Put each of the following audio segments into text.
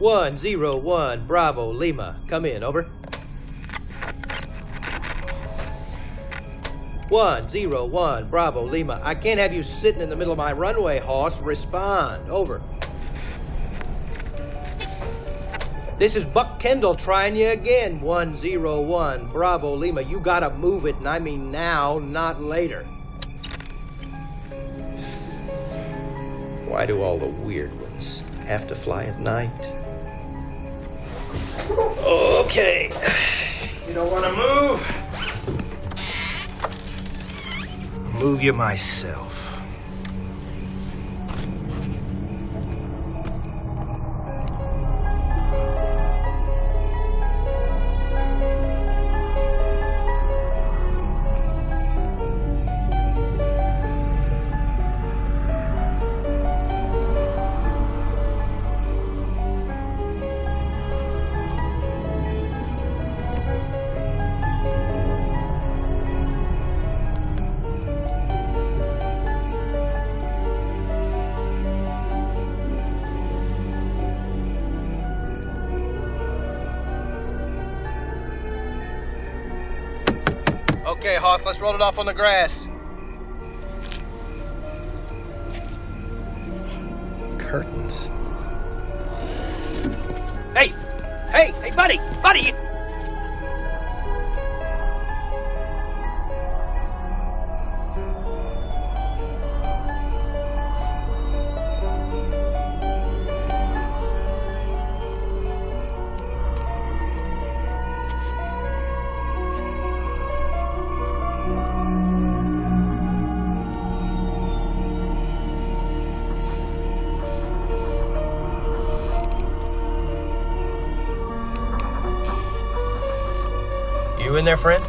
101 Bravo Lima. Come in, over. 101 Bravo Lima. I can't have you sitting in the middle of my runway, Hoss. Respond. Over. This is Buck Kendall trying you again. 101 Bravo Lima. You gotta move it, and I mean now, not later. Why do all the weird ones have to fly at night? Okay. You don't want to move? Move you myself. Okay, Hoss, let's roll it off on the grass. Curtains. Hey! Hey! Hey, buddy! Buddy! You in there, friend?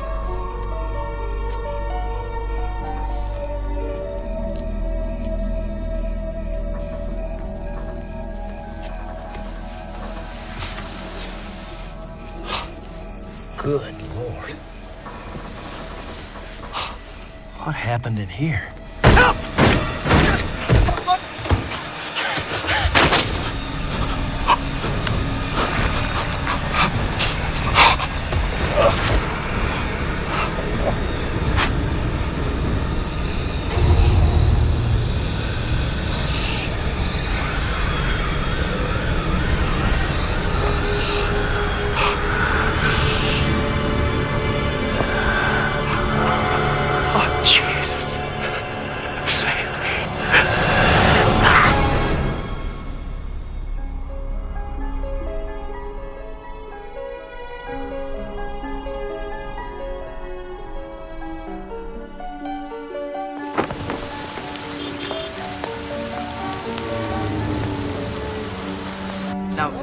Good Lord. What happened in here? Help!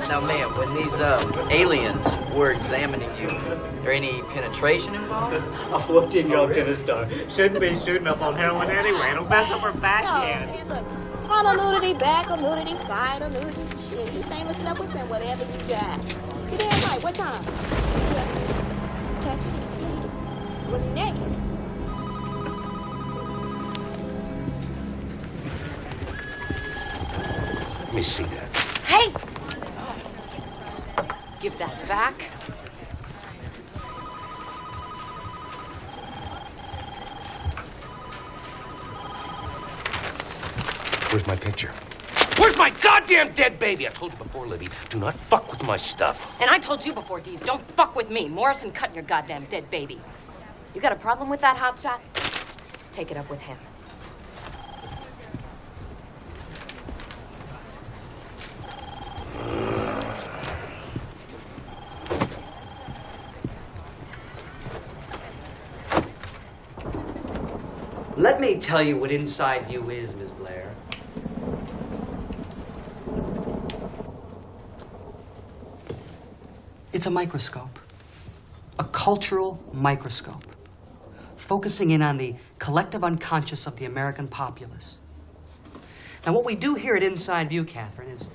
Now, ma'am, when these aliens were examining you, there any penetration involved? A 14-year-old tennis star shouldn't be shooting up on heroin anyway. It'll mess up her backhand. No, look, front a nudity, back a nudity, side a nudity. Shit, you famous enough with whatever you got. You damn right. What time? Tattoos. Yeah. Was he naked? Let me see that. Hey! Give that back. Where's my picture? Where's my goddamn dead baby? I told you before, Libby, do not fuck with my stuff. And I told you before, Deez, don't fuck with me. Morrison cutting your goddamn dead baby. You got a problem with that hotshot? Take it up with him. Let me tell you what inside view is, Miss Blair. It's a microscope. A cultural microscope. Focusing in on the collective unconscious of the American populace. Now, what we do here at Inside View, Catherine, is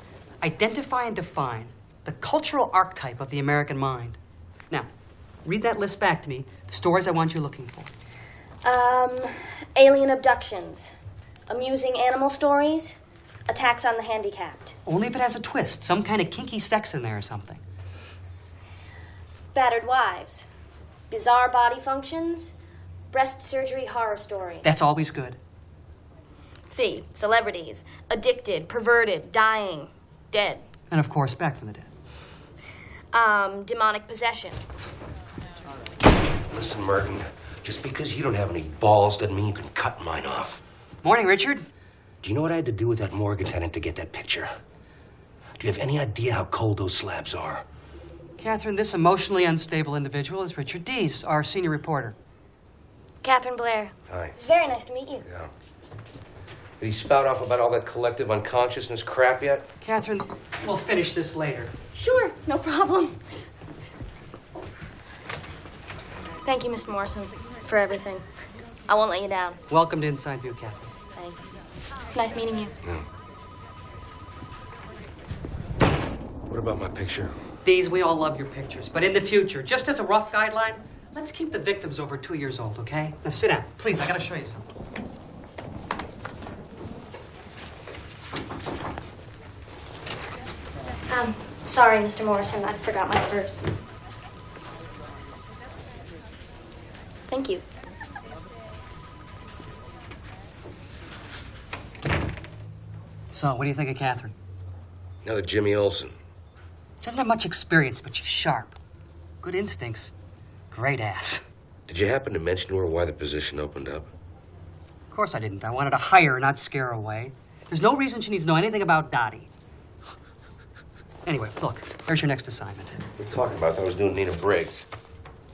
identify and define the cultural archetype of the American mind. Now, read that list back to me, the stories I want you looking for. Alien abductions, amusing animal stories, Attacks on the handicapped. Only if it has a twist, some kind of kinky sex in there or something. Battered wives. Bizarre body functions. Breast surgery horror story. That's always good. C. Celebrities. Addicted, perverted, dying, dead. And of course, back from the dead. Demonic possession. Listen, Merton, just because you don't have any balls doesn't mean you can cut mine off. Morning, Richard. Do you know what I had to do with that morgue attendant to get that picture? Do you have any idea how cold those slabs are? Catherine, this emotionally unstable individual is Richard Dees, our senior reporter. Catherine Blair. Hi. It's very nice to meet you. Yeah. Did he spout off about all that collective unconsciousness crap yet? Catherine, we'll finish this later. Sure, no problem. Thank you, Mr. Morrison, for everything. I won't let you down. Welcome to Inside View, Catherine. Thanks. It's nice meeting you. Yeah. What about my picture? Dees, we all love your pictures, but in the future, just as a rough guideline, let's keep the victims over 2 years old, okay? Now sit down. Please, I gotta show you something. Sorry, Mr. Morrison, I forgot my purse. Thank you. So, what do you think of Catherine? Another Jimmy Olsen. She doesn't have much experience, but she's sharp. Good instincts. Great ass. Did you happen to mention to her why the position opened up? Of course I didn't. I wanted to hire her, not scare her away. There's no reason she needs to know anything about Dottie. Anyway, look, there's your next assignment. What are you talking about? I thought I was doing Nina Briggs.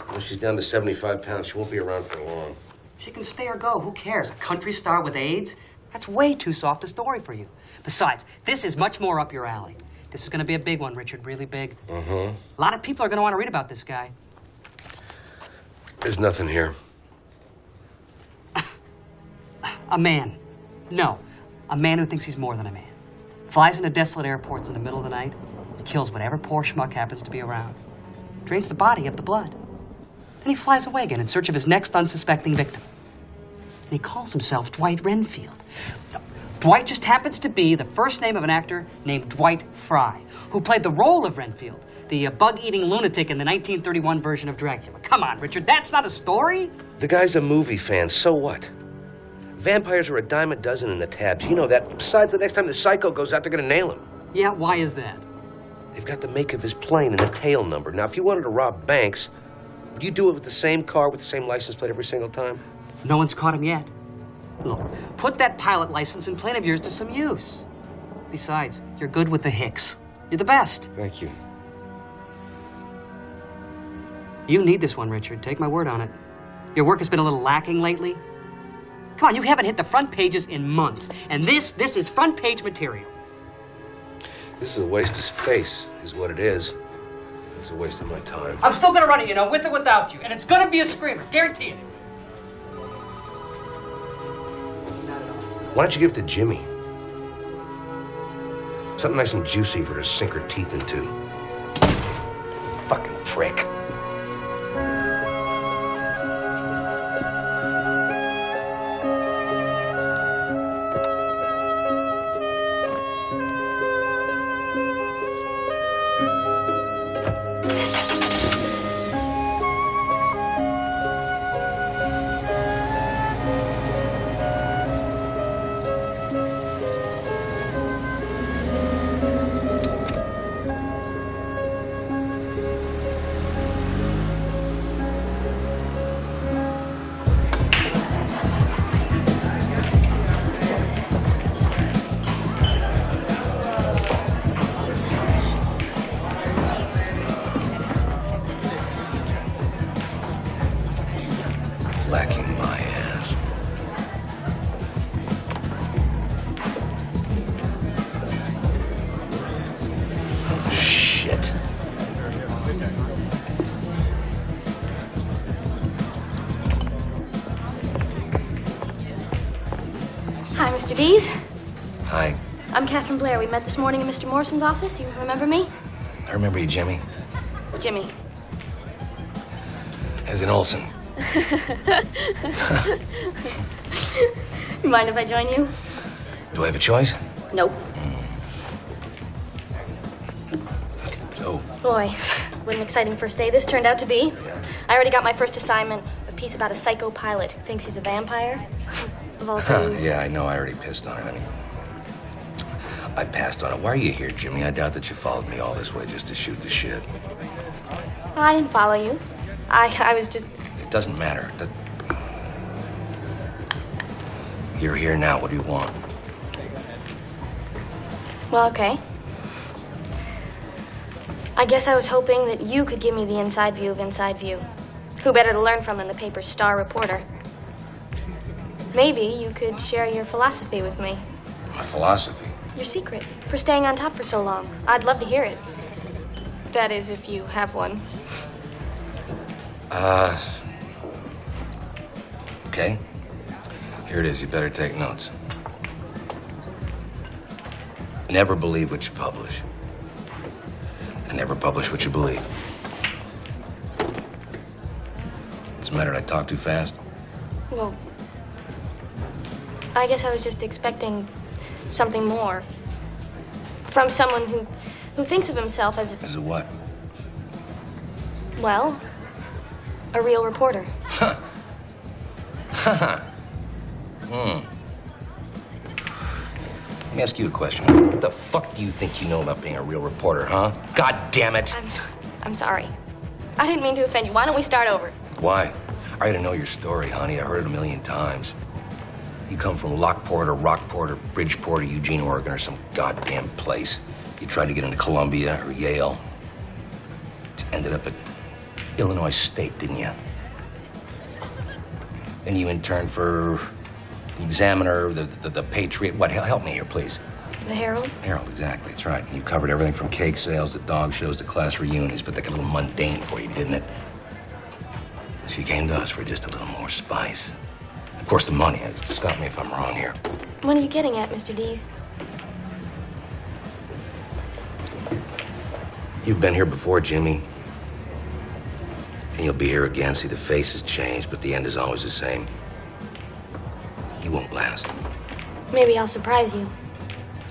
When she's down to 75 pounds, she won't be around for long. She can stay or go. Who cares? A country star with AIDS? That's way too soft a story for you. Besides, this is much more up your alley. This is going to be a big one, Richard, really big. Mm-hmm. A lot of people are going to want to read about this guy. There's nothing here. A man. No, a man who thinks he's more than a man. Flies into desolate airports in the middle of the night and kills whatever poor schmuck happens to be around. Drains the body of the blood. Then he flies away again in search of his next unsuspecting victim. And he calls himself Dwight Renfield. Dwight just happens to be the first name of an actor named Dwight Fry, who played the role of Renfield, the bug-eating lunatic in the 1931 version of Dracula. Come on, Richard, that's not a story? The guy's a movie fan, so what? Vampires are a dime a dozen in the tabs. You know that. Besides, the next time the psycho goes out, they're gonna nail him. Yeah, why is that? They've got the make of his plane and the tail number. Now, if you wanted to rob banks, would you do it with the same car with the same license plate every single time? No one's caught him yet. Look, put that pilot license and plane of yours to some use. Besides, you're good with the hicks. You're the best. Thank you. You need this one, Richard. Take my word on it. Your work has been a little lacking lately. Come on, you haven't hit the front pages in months. And this is front page material. This is a waste of space, is what it is. It's a waste of my time. I'm still gonna run it, you know, with or without you. And it's gonna be a screamer. Guarantee it. Why don't you give it to Jimmy? Something nice and juicy for her to sink her teeth into. Fucking prick. Lacking my ass. Oh, shit. Hi, Mr. Dees. Hi. I'm Catherine Blair. We met this morning in Mr. Morrison's office. You remember me? I remember you, Jimmy. Jimmy. As in Olsen. You mind if I join you? Do I have a choice? Nope. So, Boy, what an exciting first day this turned out to be. I already got my first assignment, a piece about a psycho pilot who thinks he's a vampire. Of all things. yeah, I know. I already pissed on it. I passed on it. Why are you here, Jimmy? I doubt that you followed me all this way just to shoot the shit. I didn't follow you. I was just... It doesn't matter. You're here now. What do you want? Well, okay. I guess I was hoping that you could give me the inside view of Inside View. Who better to learn from than the paper's star reporter? Maybe you could share your philosophy with me. My philosophy? Your secret for staying on top for so long. I'd love to hear it. That is, if you have one. Okay. Here it is. You better take notes. Never believe what you publish. And never publish what you believe. What's the matter? Did I talk too fast? Well, I guess I was just expecting something more. From someone who thinks of himself as, As a what? well, a real reporter. Let me ask you a question. What the fuck do you think you know about being a real reporter, huh? God damn it! I'm sorry. I didn't mean to offend you. Why don't we start over? Why? I already know your story, honey. I heard it a million times. You come from Lockport or Rockport or Bridgeport or Eugene, Oregon or some goddamn place. You tried to get into Columbia or Yale. You ended up at Illinois State, didn't you? Then you interned for the Examiner, the Patriot. What? Help me here, please. The Herald? Herald, exactly. That's right. You covered everything from cake sales to dog shows to class reunions, but that got a little mundane for you, didn't it? So you came to us for just a little more spice. Of course, the money. Stop me if I'm wrong here. What are you getting at, Mr. Dees? You've been here before, Jimmy. And you'll be here again. See, the face has changed, but the end is always the same. You won't last. Maybe I'll surprise you.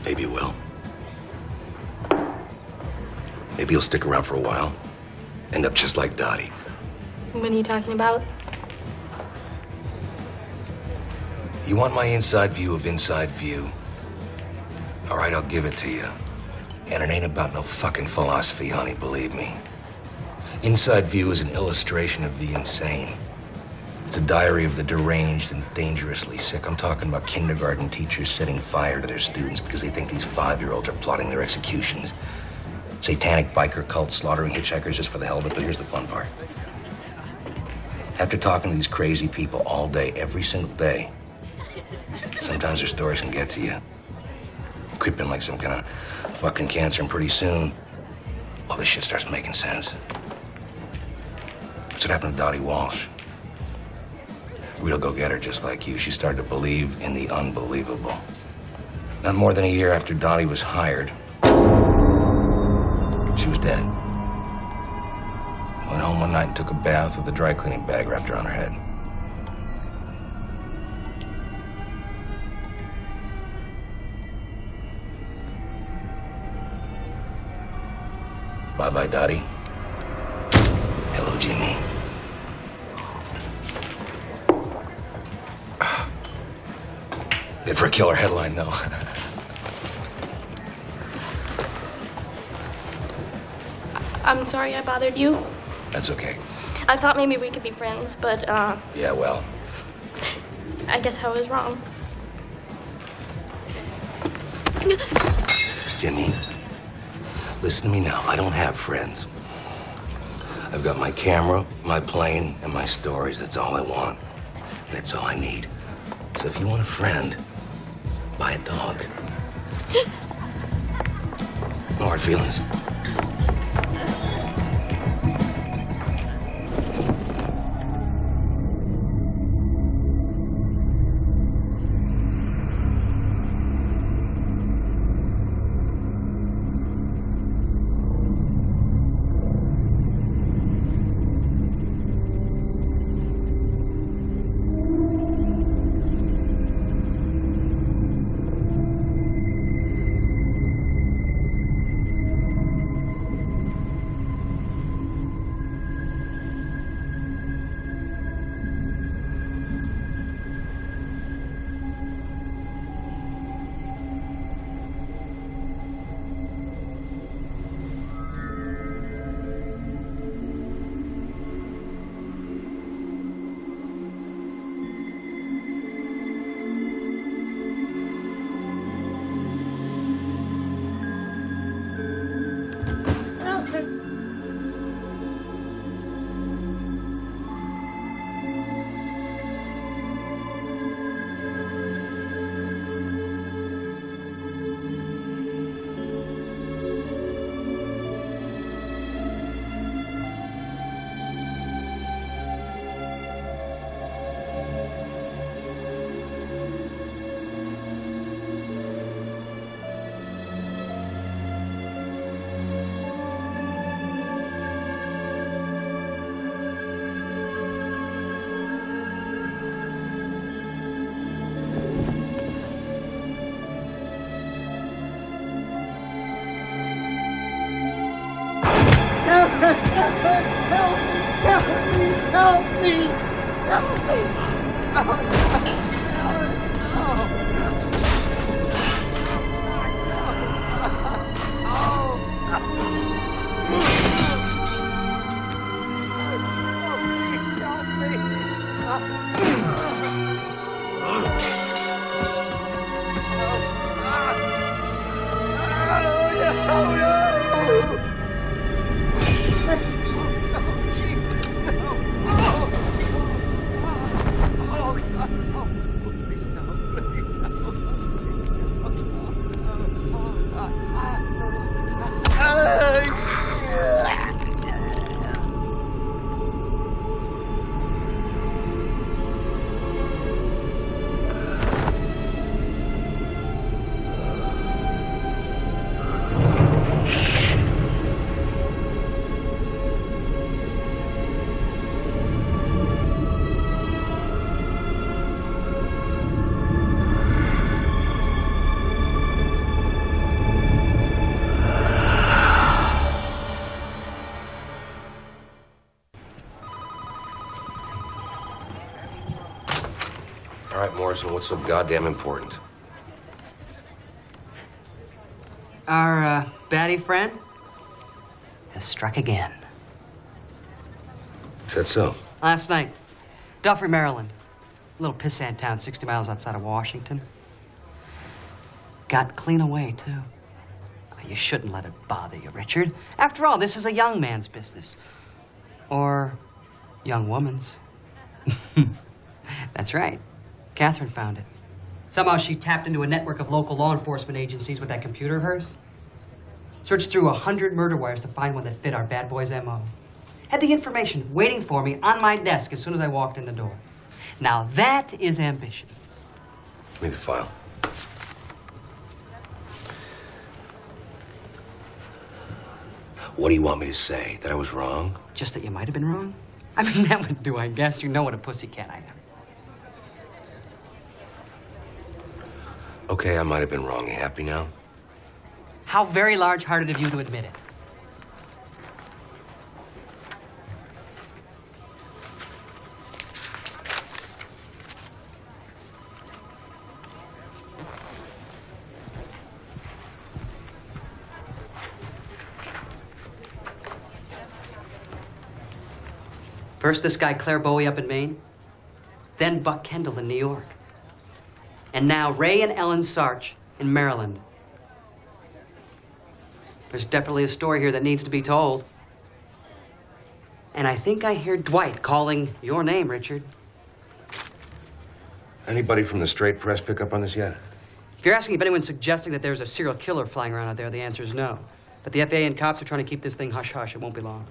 Maybe you will. Maybe you'll stick around for a while. End up just like Dottie. What are you talking about? You want my inside view of Inside View? All right, I'll give it to you. And it ain't about no fucking philosophy, honey, believe me. Inside View is an illustration of the insane. It's a diary of the deranged and dangerously sick. I'm talking about kindergarten teachers setting fire to their students because they think these 5-year-olds are plotting their executions. Satanic biker cults slaughtering hitchhikers just for the hell of it, but here's the fun part. After talking to these crazy people all day, every single day, sometimes their stories can get to you. Creep in like some kind of fucking cancer, and pretty soon, all this shit starts making sense. That's what happened to Dottie Walsh. Real go-getter just like you. She started to believe in the unbelievable. Not more than a year after Dottie was hired, she was dead. Went home one night and took a bath with a dry cleaning bag wrapped around her head. Bye-bye, Dottie. Hello, Jimmy. Good for a killer headline, though. I'm sorry I bothered you. That's okay. I thought maybe we could be friends, but, Yeah, well, I guess I was wrong. Jimmy, listen to me now. I don't have friends. I've got my camera, my plane, and my stories. That's all I want. And it's all I need. So if you want a friend, buy a dog. No hard feelings. me! Help me! All right, Morrison, what's so goddamn important? Our baddie friend has struck again. Is that so? Last night, Duffrey, Maryland. A little pissant town 60 miles outside of Washington. Got clean away, too. You shouldn't let it bother you, Richard. After all, this is a young man's business. Or young woman's. That's right. Catherine found it. Somehow she tapped into a network of local law enforcement agencies with that computer of hers. Searched through 100 murder wires to find one that fit our bad boy's M.O. Had the information waiting for me on my desk as soon as I walked in the door. Now that is ambition. Give me the file. What do you want me to say? That I was wrong? Just that you might have been wrong? I mean, that would do, I guess. You know what a pussycat I am. Okay, I might have been wrong. You happy now? How very large-hearted of you to admit it. First this guy Claire Bowie up in Maine, then Buck Kendall in New York. And now Ray and Ellen Sarch in Maryland. There's definitely a story here that needs to be told. And I think I hear Dwight calling your name, Richard. Anybody from the straight press pick up on this yet? If you're asking if anyone's suggesting that there's a serial killer flying around out there, the answer is no. But the FAA and cops are trying to keep this thing hush-hush. It won't be long.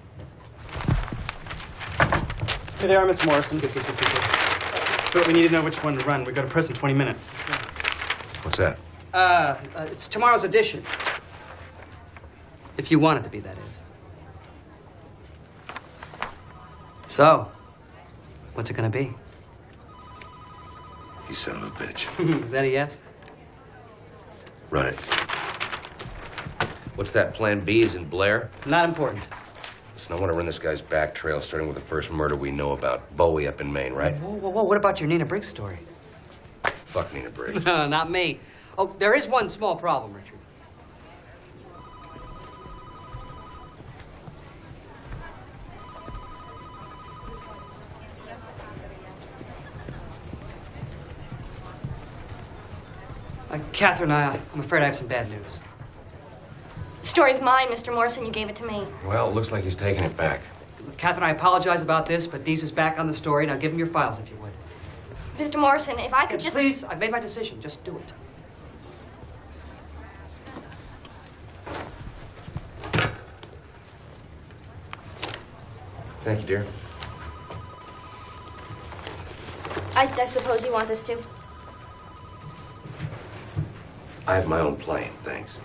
Here they are, Mr. Morrison. But we need to know which one to run. We've got a press in 20 minutes. What's that? It's tomorrow's edition. If you want it to be, that is. So, what's it gonna be? You son of a bitch. Is that a yes? Run it. What's that, plan B is in Blair? Not important. Listen, I want to run this guy's back trail, starting with the first murder we know about. Bowie up in Maine, right? Whoa, whoa, whoa, what about your Nina Briggs story? Fuck Nina Briggs. No, not me. Oh, there is one small problem, Richard. Catherine, I'm afraid I have some bad news. The story's mine, Mr. Morrison. You gave it to me. Well, it looks like he's taking it back. Catherine, I apologize about this, but Deese is back on the story. Now give him your files, if you would. Mr. Morrison, if I could just... Please, I've made my decision. Just do it. Thank you, dear. I suppose you want this too? I have my own plane, thanks.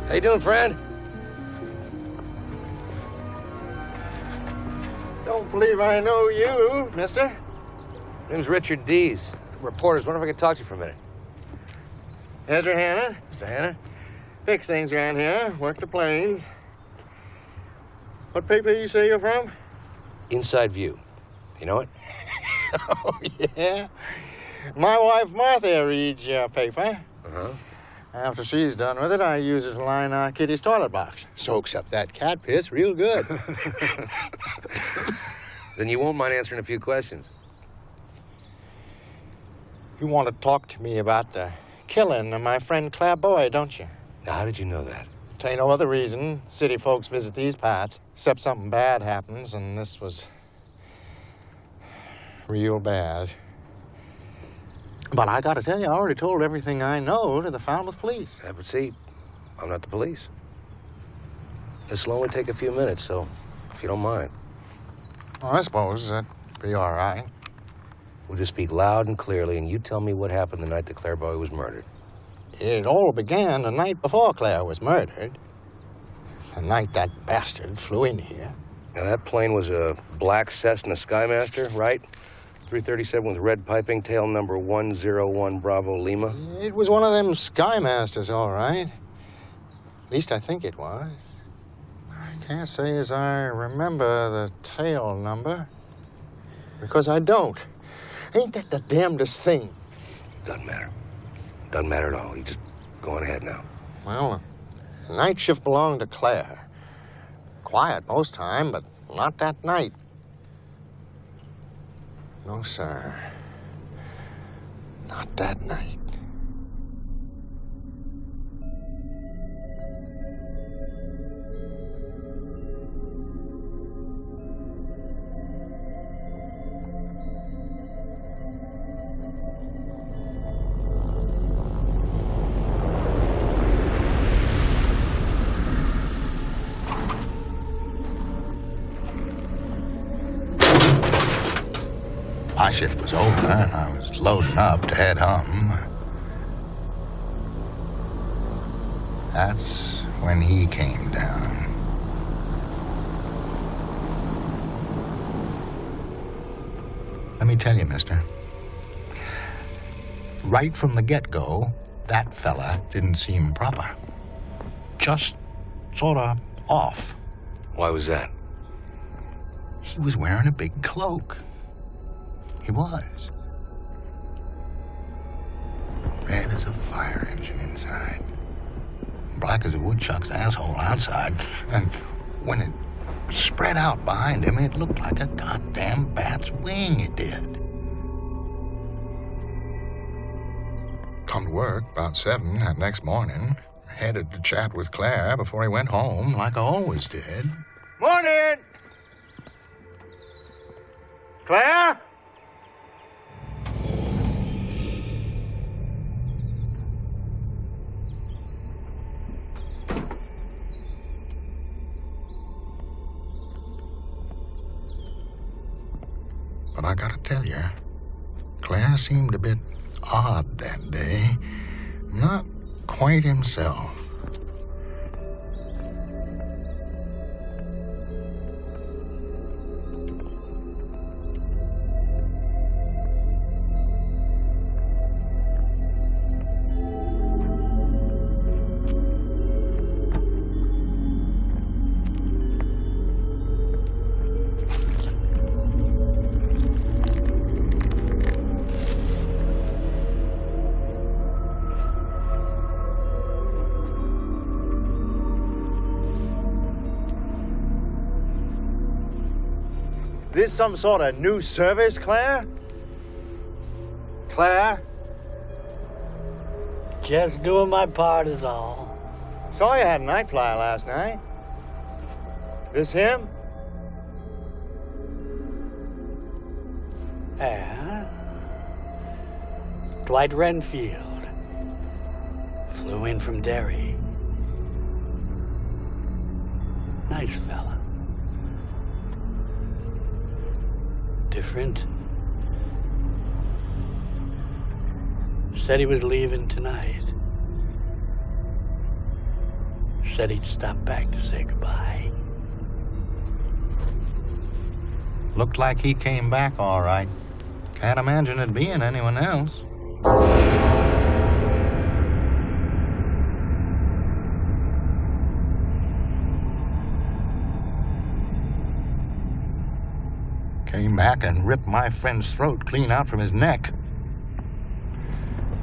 How you doing, friend? Don't believe I know you, mister. Name's Richard Dees. Reporters, wonder if I could talk to you for a minute. Ezra Hanna. Mr. Hanna? Fix things around here. Work the planes. What paper you say you're from? Inside View. You know it? Oh, yeah. My wife Martha reads your paper. Uh-huh. After she's done with it, I use it to line our kitty's toilet box. Soaks up that cat piss real good. Then you won't mind answering a few questions. You want to talk to me about the killing of my friend Claire Boyd, don't you? Now, how did you know that? Ain't no other reason city folks visit these parts, except something bad happens, and this was real bad. But I gotta tell you, I already told everything I know to the Falmouth police. But see, I'm not the police. This will only take a few minutes, so if you don't mind. Well, I suppose that'd be all right. We'll just speak loud and clearly, and you tell me what happened the night that Claire Boyd was murdered. It all began the night before Claire was murdered. The night that bastard flew in here. Now, that plane was a black Cessna Skymaster, right? 337 with red piping, tail number 101 Bravo Lima. It was one of them Skymasters, all right. At least I think it was. I can't say as I remember the tail number, because I don't. Ain't that the damnedest thing? Doesn't matter. Doesn't matter at all. You just go on ahead now. Well, the night shift belonged to Claire. Quiet most time, but not that night. No, sir. Not that night. My shift was over, and I was loading up to head home. That's when he came down. Let me tell you, mister. Right from the get-go, that fella didn't seem proper. Just sort of off. Why was that? He was wearing a big cloak. He was. Red as a fire engine inside. Black as a woodchuck's asshole outside. And when it spread out behind him, it looked like a goddamn bat's wing, it did. Come to work about 7 that next morning. Headed to chat with Claire before he went home, like I always did. Morning! Claire? But I gotta tell you, Claire seemed a bit odd that day. Not quite himself. This some sort of new service, Claire? Claire? Just doing my part is all. Saw you had a night flyer last night. This him? Yeah. Dwight Renfield. Flew in from Derry. Nice fella. Different. Said he was leaving tonight. said he'd stop back to say goodbye. Looked like he came back all right. Can't imagine it being anyone else. Came back and ripped my friend's throat clean out from his neck.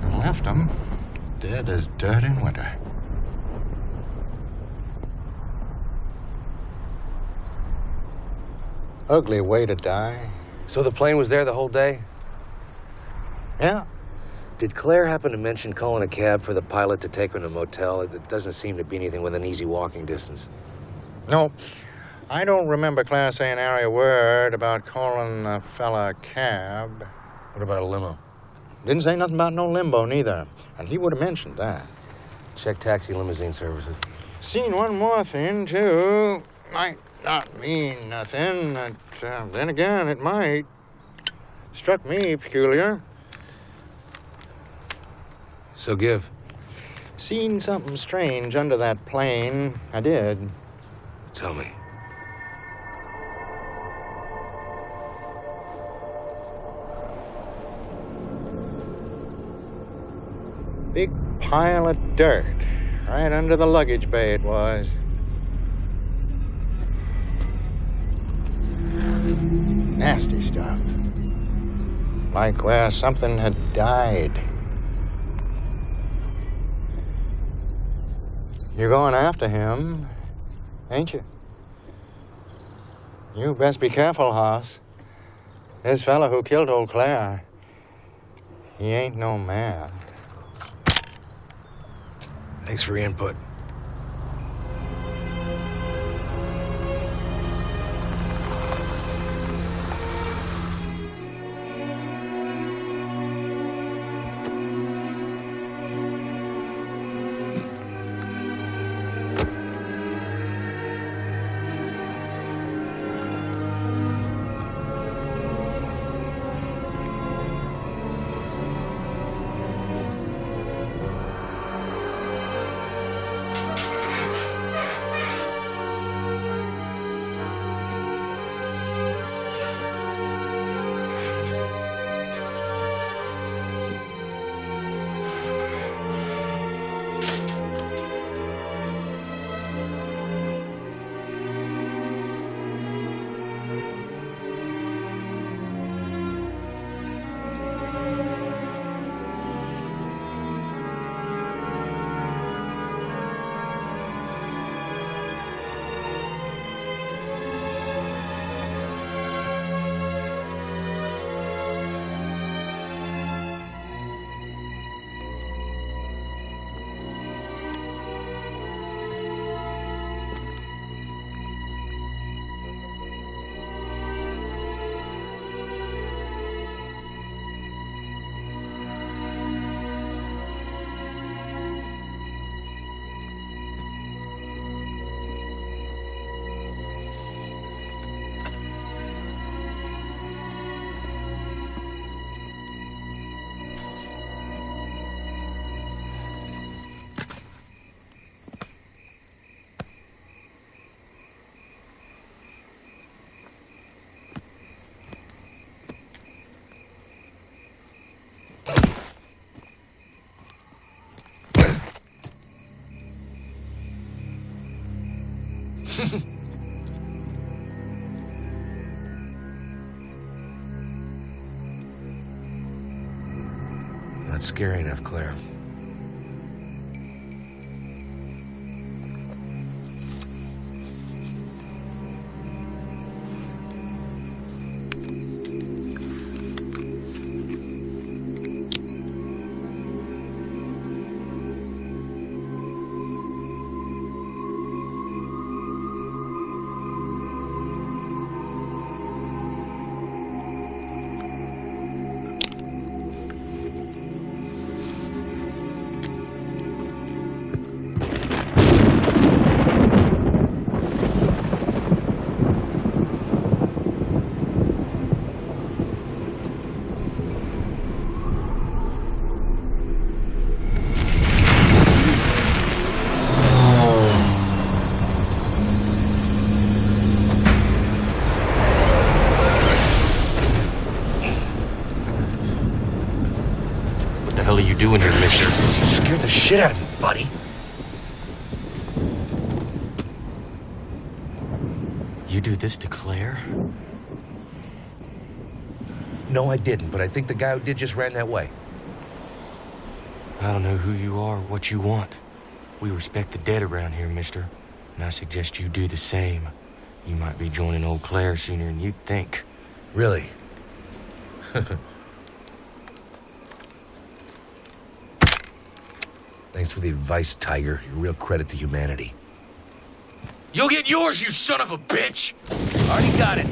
And left him dead as dirt in winter. Ugly way to die. So the plane was there the whole day? Yeah. Did Claire happen to mention calling a cab for the pilot to take her to a motel? It doesn't seem to be anything within easy walking distance. No, I don't remember Claire saying a word about calling a fella a cab. What about a limo? Didn't say nothing about no limbo, neither. And he would have mentioned that. Check taxi limousine services. Seen one more thing, too. Might not mean nothing, but then again, it might. Struck me peculiar. So give. Seen something strange under that plane. I did. Tell me. Big pile of dirt. Right under the luggage bay it was. Nasty stuff. Like where something had died. You're going after him, ain't you? You best be careful, Hoss. This fella who killed old Claire, he ain't no man. Thanks for your input. Not scary enough, Claire. doing here, mister? You scared the shit out of me, buddy. You do this to Claire? No, I didn't, but I think the guy who did just ran that way. I don't know who you are or what you want. We respect the dead around here, mister. And I suggest you do the same. You might be joining old Claire sooner than you'd think. Really? Thanks for the advice, Tiger. You're a real credit to humanity. You'll get yours, you son of a bitch! Already got it.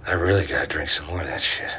I really gotta drink some more of that shit.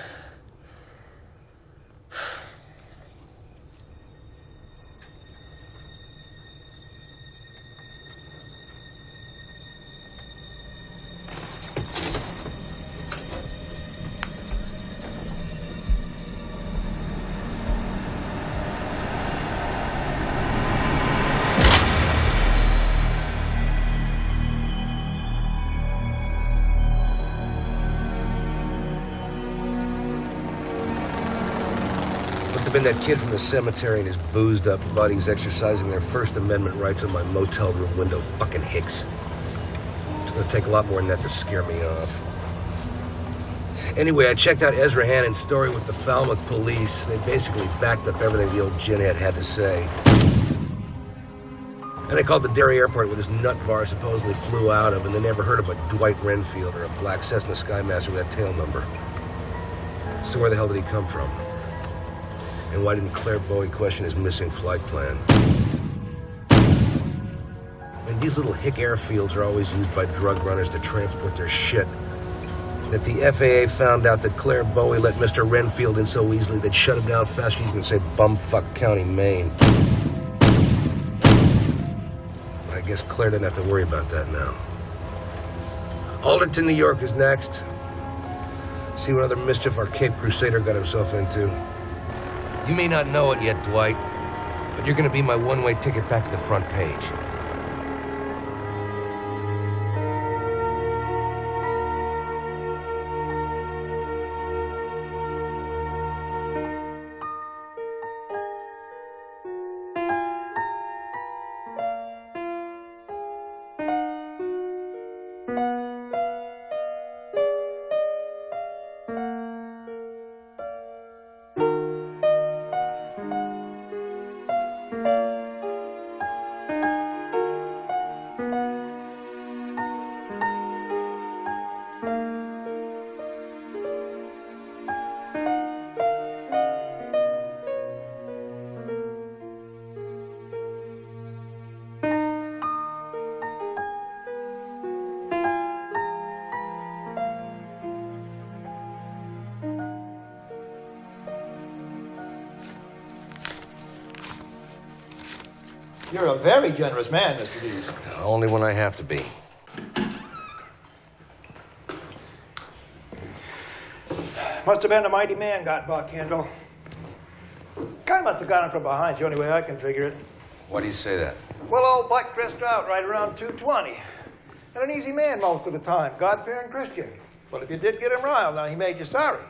Been that kid from the cemetery and his boozed up buddies exercising their First Amendment rights on my motel room window. Fucking hicks. It's gonna take a lot more than that to scare me off. Anyway, I checked out Ezra Hannon's story with the Falmouth police. They basically backed up everything the old ginhead had to say. And I called the Derry airport where this nut bar supposedly flew out of, and they never heard of a Dwight Renfield or a black Cessna Skymaster with that tail number. So where the hell did he come from? And why didn't Claire Bowie question his missing flight plan? And these little hick airfields are always used by drug runners to transport their shit. And if the FAA found out that Claire Bowie let Mr. Renfield in so easily, they'd shut him down faster than you can say bumfuck County, Maine. But I guess Claire didn't have to worry about that now. Alderton, New York is next. See what other mischief our Cape Crusader got himself into. You may not know it yet, Dwight, but you're gonna be my one-way ticket back to the front page. You're a very generous man, Mr. Dees. Only when I have to be. Must have been a mighty man got Buck Kendall. Guy must have got him from behind, the only way I can figure it. Why do you say that? Well, old Buck dressed out right around 220. And an easy man most of the time, God-fearing Christian. Well, if you did get him riled, now he made you sorry.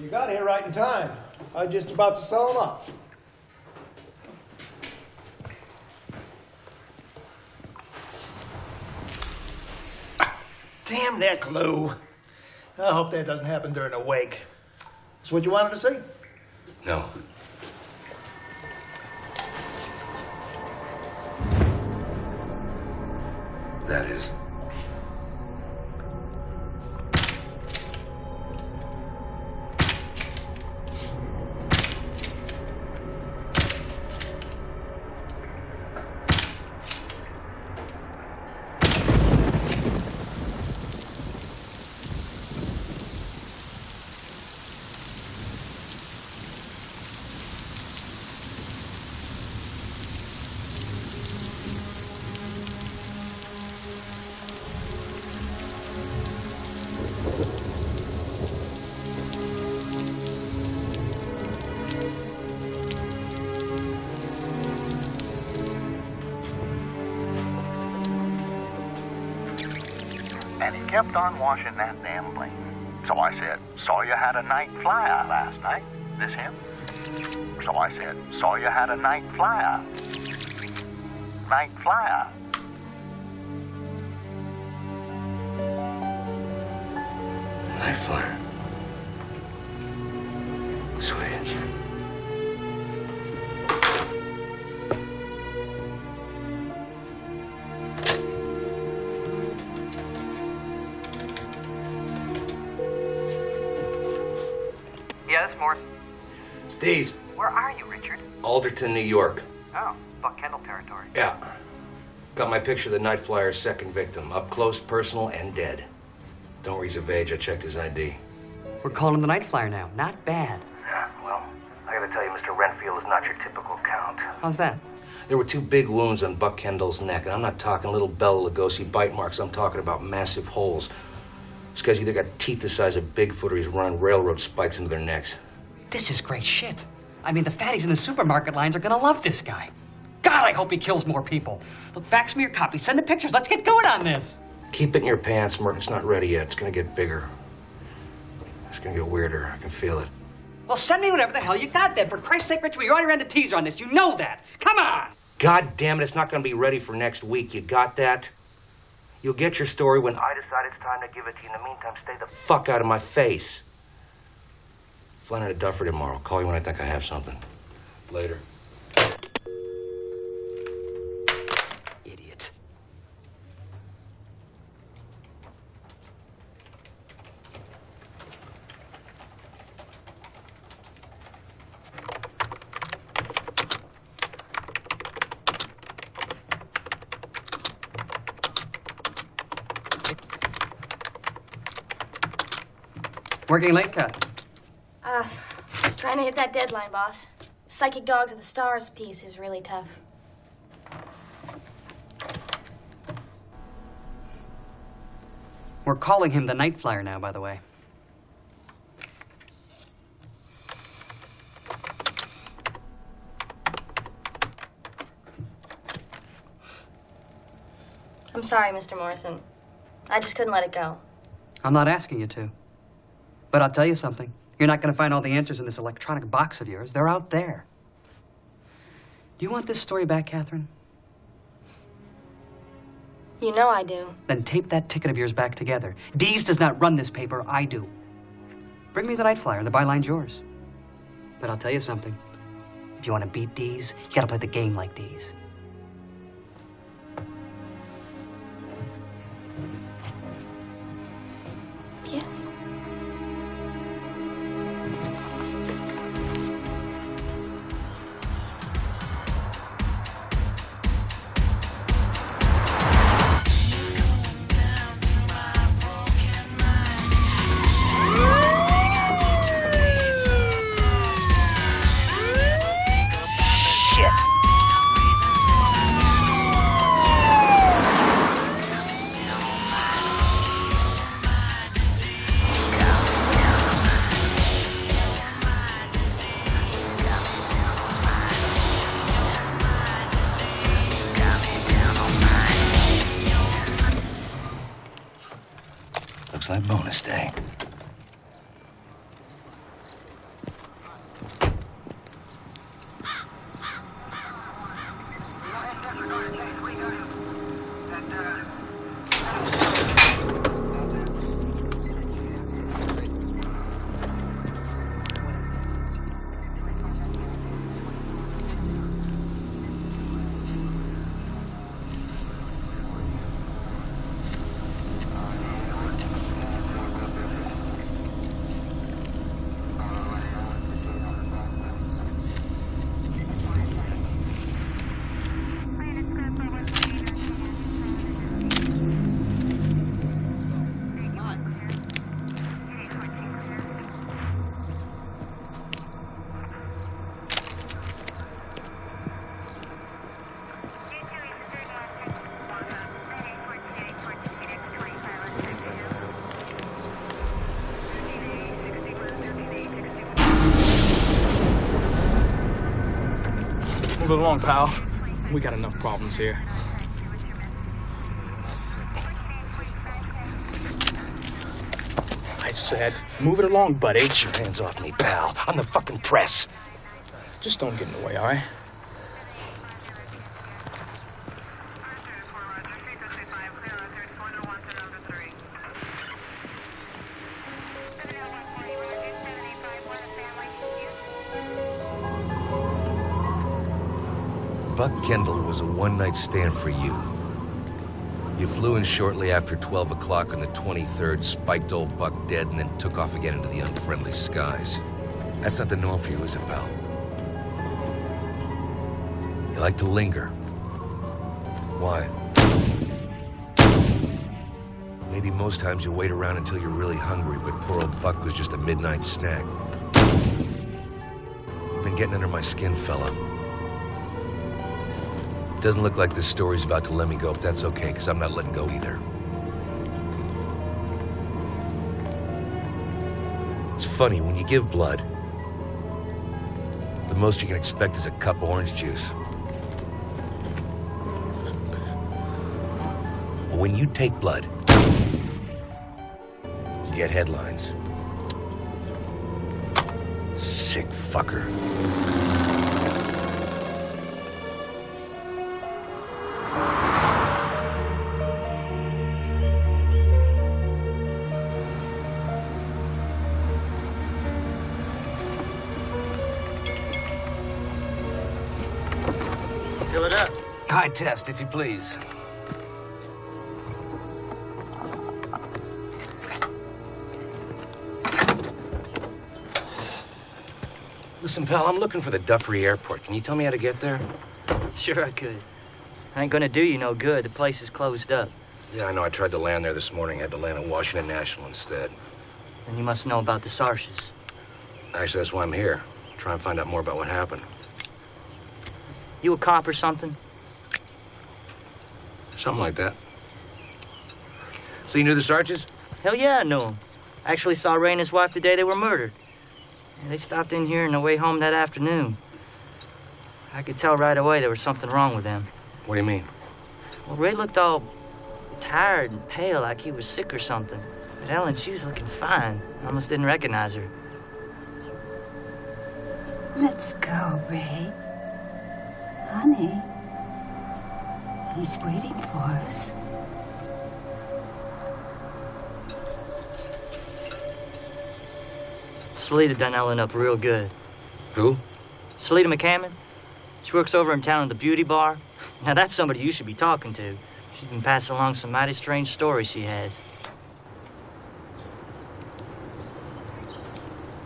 You got here right in time. I was just about to sew them up. Damn neck, Lou. I hope that doesn't happen during a wake. That's what you wanted to see? No. That is. And he kept on washing that damn plane. So I said, saw you had a night flyer last night. This him? So I said, saw you had a night flyer. Night flyer. Night flyer. Sweet. Yeah, this is Morrison. Steez. Where are you, Richard? Alderton, New York. Oh, Buck Kendall territory. Yeah. Got my picture of the night flyer's second victim. Up close, personal, and dead. Don't worry, he's of age. I checked his ID. We're calling him the Night Flyer now. Not bad. Yeah, well, I gotta tell you, Mr. Renfield is not your typical count. How's that? There were 2 big wounds on Buck Kendall's neck, and I'm not talking little Bela Lugosi bite marks. I'm talking about massive holes. This guy's either got teeth the size of Bigfoot or he's running railroad spikes into their necks. This is great shit. I mean, the fatties in the supermarket lines are gonna love this guy. God, I hope he kills more people. Look, fax me your copy. Send the pictures. Let's get going on this. Keep it in your pants, Merton. It's not ready yet. It's gonna get bigger. It's gonna get weirder. I can feel it. Well, send me whatever the hell you got then. For Christ's sake, Richard, we already ran the teaser on this. You know that. Come on! God damn it, it's not gonna be ready for next week. You got that? You'll get your story when I decide it's time to give it to you. In the meantime, stay the fuck out of my face. Flying out of Duffer tomorrow. Call you when I think I have something. Later. Idiot. Working late, Kat? Just trying to hit that deadline, boss. Psychic Dogs of the Stars piece is really tough. We're calling him the Night Flyer now, by the way. I'm sorry, Mr. Morrison. I just couldn't let it go. I'm not asking you to. But I'll tell you something. You're not going to find all the answers in this electronic box of yours. They're out there. Do you want this story back, Catherine? You know I do. Then tape that ticket of yours back together. Dees does not run this paper. I do. Bring me the Night Flyer. The byline's yours. But I'll tell you something. If you want to beat Dees, you got to play the game like Dees. Yes. Looks like bonus day. it along, pal. We got enough problems here. I said, move it along, buddy. Get your hands off me, pal. I'm the fucking press. Just don't get in the way, all right? Buck Kendall was a one-night stand for you. You flew in shortly after 12 o'clock on the 23rd, spiked old Buck dead, and then took off again into the unfriendly skies. That's not the norm for you, is it, pal? You like to linger. Why? Maybe most times you wait around until you're really hungry, but poor old Buck was just a midnight snack. You've been getting under my skin, fella. Doesn't look like this story's about to let me go, but that's okay, because I'm not letting go either. It's funny, when you give blood, the most you can expect is a cup of orange juice. But when you take blood, you get headlines. Sick fucker. Fill it up. High test, if you please. Listen, pal, I'm looking for the Duffery Airport. Can you tell me how to get there? Sure I could. I ain't gonna do you no good. The place is closed up. Yeah, I know. I tried to land there this morning. I had to land at Washington National instead. And you must know about the Sarshes. Actually, that's why I'm here. Try and find out more about what happened. You a cop or something? Something like that. So you knew the Sarches? Hell yeah, I knew him. Actually saw Ray and his wife the day they were murdered. And they stopped in here on their way home that afternoon. I could tell right away there was something wrong with them. What do you mean? Well, Ray looked all tired and pale, like he was sick or something. But Ellen, she was looking fine. I almost didn't recognize her. Let's go, Ray. Honey, he's waiting for us. Salita done Ellen up real good. Who? Salita McCammon. She works over in town at the beauty bar. Now, that's somebody you should be talking to. She's been passing along some mighty strange stories she has.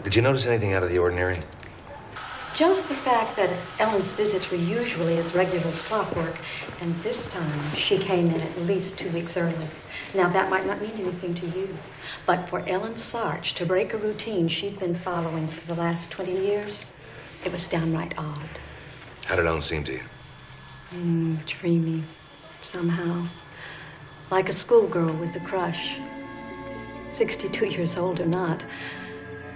Did you notice anything out of the ordinary? Just the fact that Ellen's visits were usually as regular as clockwork, and this time she came in at least 2 weeks early. Now, that might not mean anything to you, but for Ellen Sarch to break a routine she'd been following for the last 20 years, it was downright odd. How did Ellen seem to you? Dreamy, somehow. Like a schoolgirl with a crush. 62 years old or not,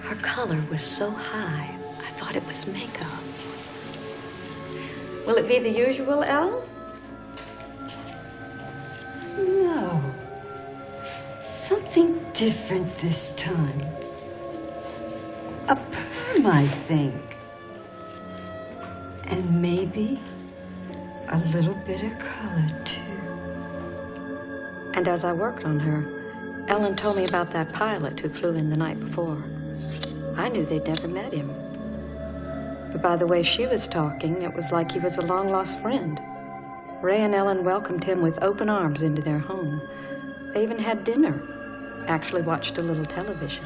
her color was so high, I thought it was makeup. Will it be the usual, Elle? No. Something different this time. A perm, I think. And maybe a little bit of color, too. And as I worked on her, Ellen told me about that pilot who flew in the night before. I knew they'd never met him. But by the way she was talking, it was like he was a long-lost friend. Ray and Ellen welcomed him with open arms into their home. They even had dinner, actually watched a little television.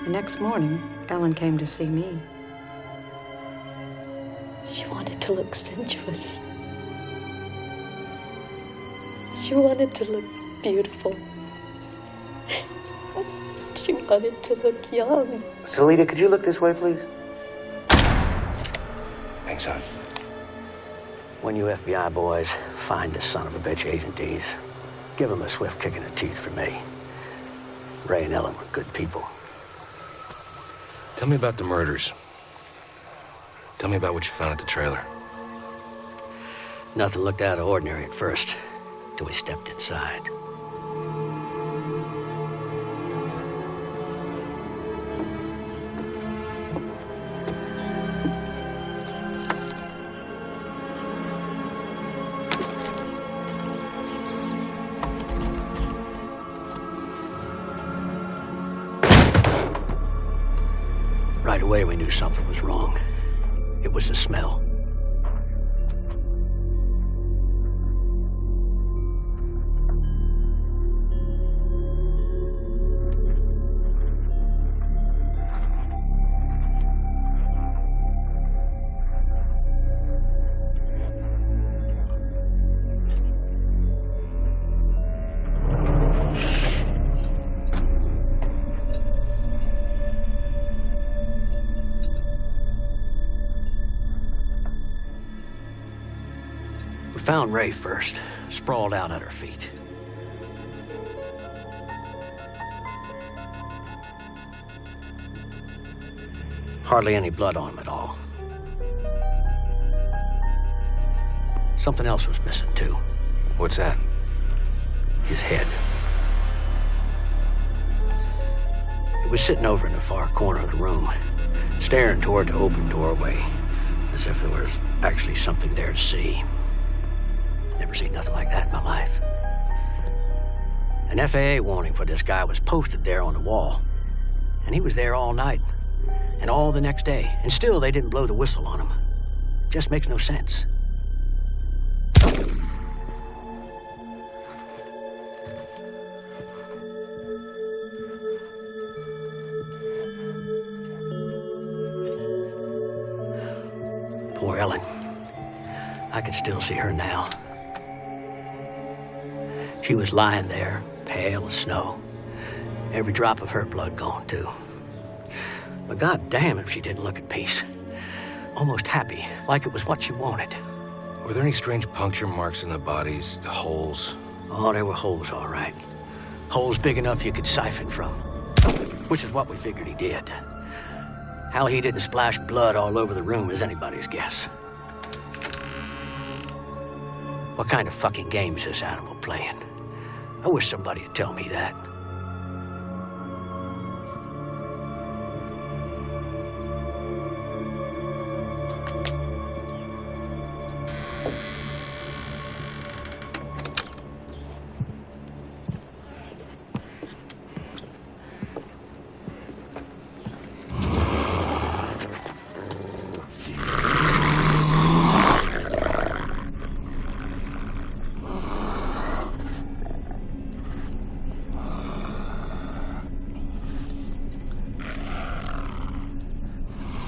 The next morning, Ellen came to see me. She wanted to look sensuous. She wanted to look beautiful. She wanted to look young. Salita, could you look this way, please? Thanks, son. When you FBI boys find this son of a bitch Agent D's, give him a swift kick in the teeth for me. Ray and Ellen were good people. Tell me about the murders. Tell me about what you found at the trailer. Nothing looked out of ordinary at first, till we stepped inside. Right away, we knew something was wrong. It was the smell. We found Ray first, sprawled out at her feet. Hardly any blood on him at all. Something else was missing, too. What's that? His head. It was sitting over in the far corner of the room, staring toward the open doorway, as if there was actually something there to see. Never seen nothing like that in my life. An FAA warning for this guy was posted there on the wall. And he was there all night, and all the next day, and still they didn't blow the whistle on him. Just makes no sense. Poor Ellen. I can still see her now. She was lying there, pale as snow. Every drop of her blood gone, too. But goddamn if she didn't look at peace. Almost happy, like it was what she wanted. Were there any strange puncture marks in the bodies, holes? Oh, there were holes, all right. Holes big enough you could siphon from. Which is what we figured he did. How he didn't splash blood all over the room is anybody's guess. What kind of fucking game is this animal playing? I wish somebody would tell me that.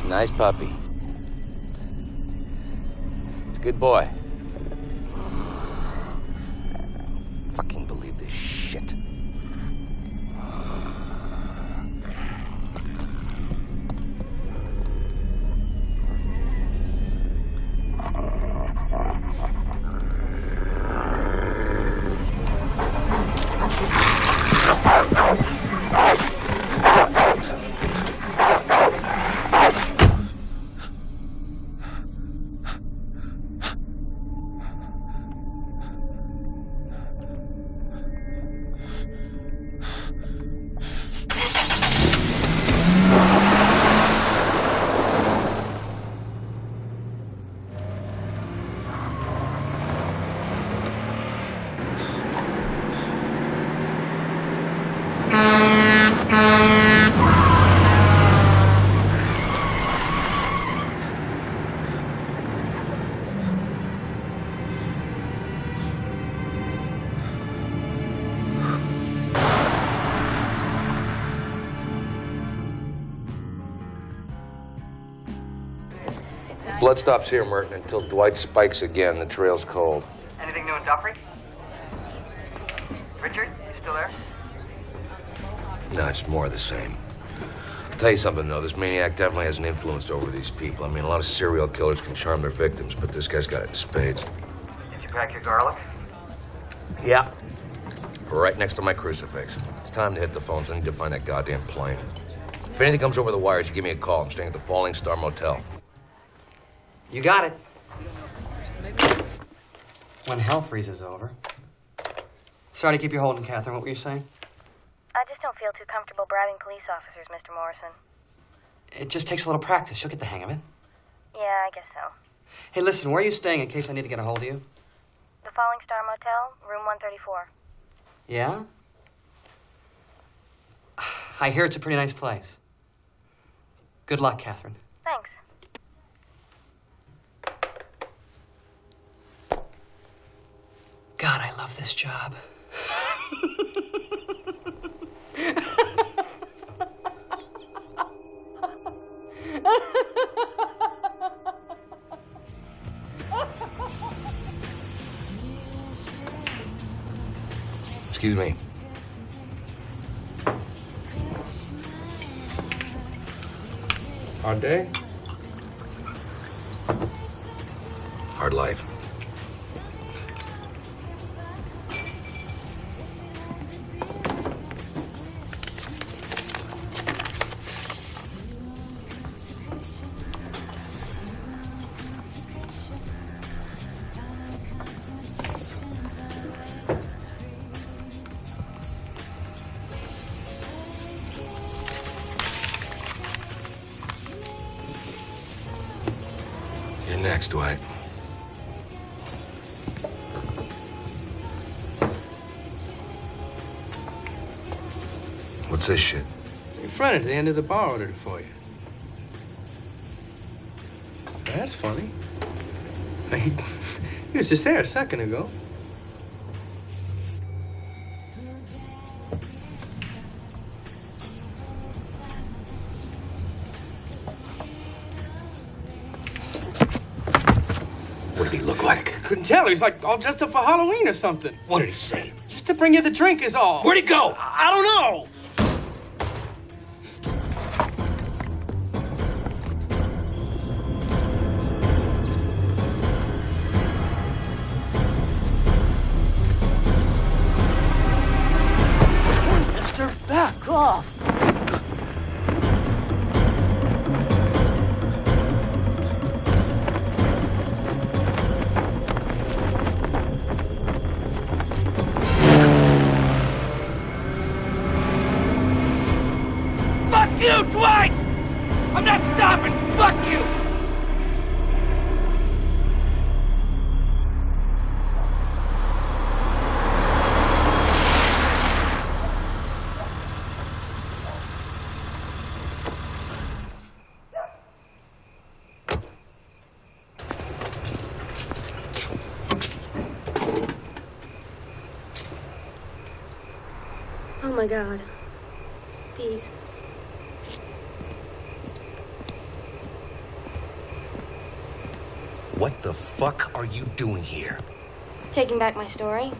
Nice puppy. It's a good boy. Fucking believe this shit. Blood stops here, Merton, until Dwight spikes again. The trail's cold. Anything new in Duffrey? Richard, you still there? No, it's more of the same. I'll tell you something, though. This maniac definitely has an influence over these people. I mean, a lot of serial killers can charm their victims, but this guy's got it in spades. Did you crack your garlic? Yeah. Right next to my crucifix. It's time to hit the phones. I need to find that goddamn plane. If anything comes over the wires, you give me a call. I'm staying at the Falling Star Motel. You got it. when hell freezes over. Sorry to keep you holding, Catherine. What were you saying? I just don't feel too comfortable bribing police officers, Mr. Morrison. It just takes a little practice. You'll get the hang of it. Yeah, I guess so. Hey, listen, where are you staying in case I need to get a hold of you? The Falling Star Motel, room 134. Yeah? I hear it's a pretty nice place. Good luck, Catherine. Thanks. God, I love this job. Excuse me. Hard day? Hard life. You're next, Dwight. What's this shit? Your friend at the end of the bar ordered it for you. That's funny. He was just there a second ago. What did he look like? Couldn't tell. He's like all dressed up for Halloween or something. What did he say? Just to bring you the drink is all. Where'd he go? I don't know. Mister, back off. Fuck you, Dwight! I'm not stopping! Fuck you! Oh my God. These. What the fuck are you doing here? Taking back my story?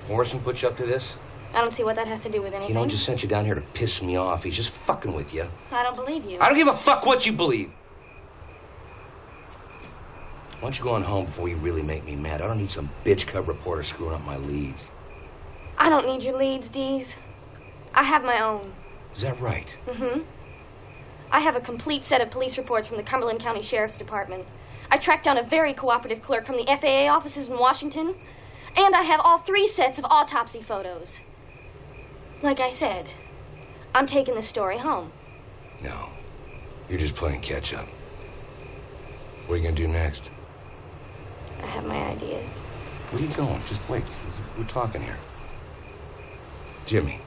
Morrison put you up to this? I don't see what that has to do with anything. You know, he just sent you down here to piss me off. He's just fucking with you. I don't believe you. I don't give a fuck what you believe. Why don't you go on home before you really make me mad? I don't need some bitch cub reporter screwing up my leads. I don't need your leads, Dees. I have my own. Is that right? Mm-hmm. I have a complete set of police reports from the Cumberland County Sheriff's Department. I tracked down a very cooperative clerk from the FAA offices in Washington. And I have all 3 sets of autopsy photos. Like I said, I'm taking this story home. No. You're just playing catch up. What are you gonna do next? I have my ideas. Where are you going? Just wait. We're talking here. Jimmy,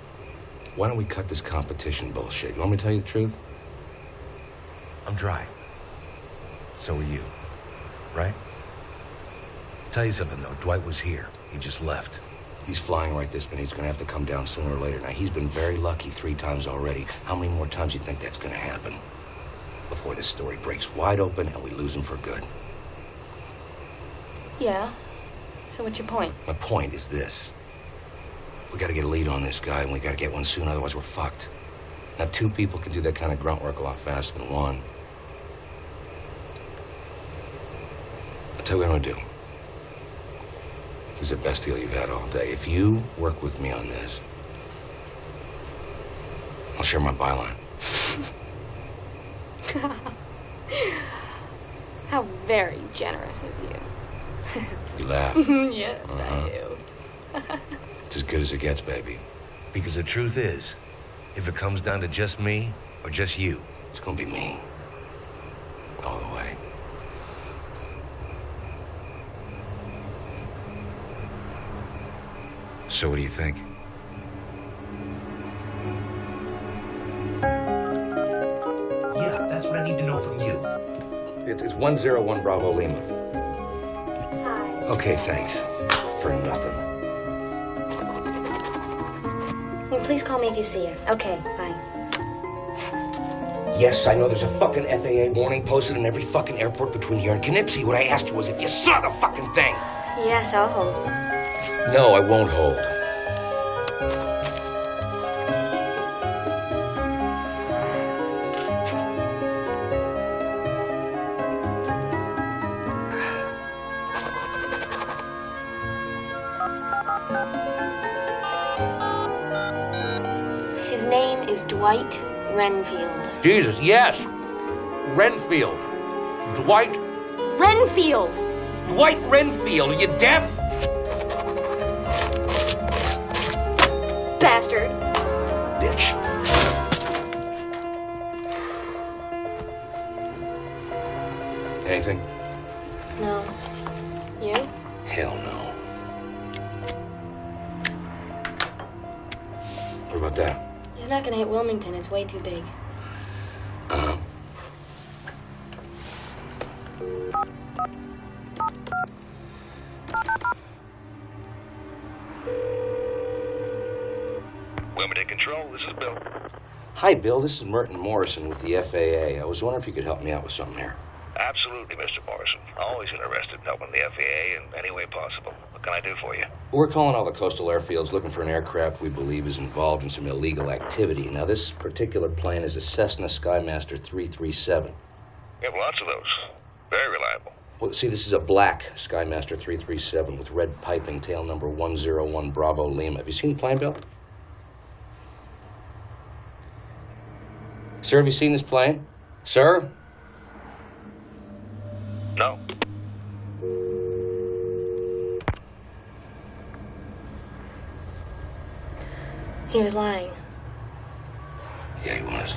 why don't we cut this competition bullshit? You want me to tell you the truth? I'm dry. So are you. Right? Tell you something, though. Dwight was here. He just left. He's flying right this minute. He's gonna have to come down sooner or later. Now, he's been very lucky 3 times already. How many more times do you think that's gonna happen? Before this story breaks wide open and we lose him for good. Yeah. So what's your point? My point is this. We gotta get a lead on this guy, and we gotta get one soon, otherwise we're fucked. Now, 2 people can do that kind of grunt work a lot faster than 1. I'll tell you what I'm gonna do. This is the best deal you've had all day. If you work with me on this, I'll share my byline. How very generous of you. You laugh. Yes, I do. It's as good as it gets, baby. Because the truth is, if it comes down to just me or just you, it's gonna be me. All the way. So what do you think? Yeah, that's what I need to know from you. It's 101 Bravo Lima. Hi. Okay, thanks. For nothing. Well, please call me if you see her. Okay, bye. Yes, I know there's a fucking FAA warning posted in every fucking airport between here and Knipsey. What I asked you was if you saw the fucking thing. Yes, I'll hold. No, I won't hold. His name is Dwight Renfield. Jesus, yes. Renfield. Dwight. Renfield! Dwight Renfield. Are you deaf? Bastard. Bitch. Anything? No. You? Hell no. What about that? He's not gonna hit Wilmington. It's way too big. Uh-huh. Wilmington Control, this is Bill. Hi, Bill. This is Merton Morrison with the FAA. I was wondering if you could help me out with something here. Absolutely, Mr. Morrison. Always interested in helping the FAA in any way possible. What can I do for you? We're calling all the coastal airfields looking for an aircraft we believe is involved in some illegal activity. Now, this particular plane is a Cessna Skymaster 337. We have lots of those. Very reliable. Well, see, this is a black Skymaster 337 with red piping, tail number 101 Bravo Lima. Have you seen the plane, Bill? Sir, have you seen this plane? Sir? No. He was lying. Yeah, he was.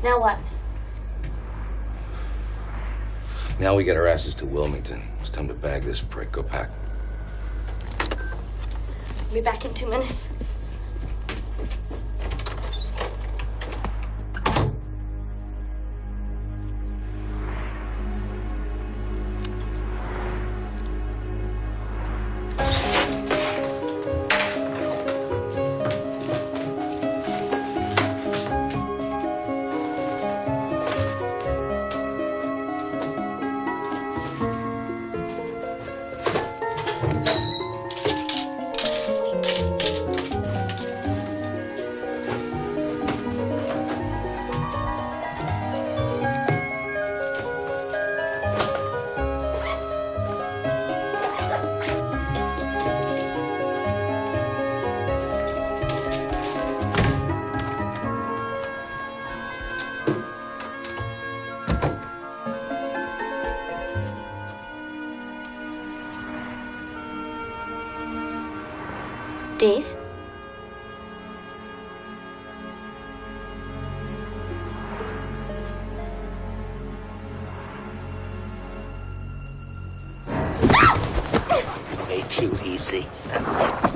Now what? Now we get our asses to Wilmington. It's time to bag this prick. Go pack. I'll be back in 2 minutes. Days? Way too easy.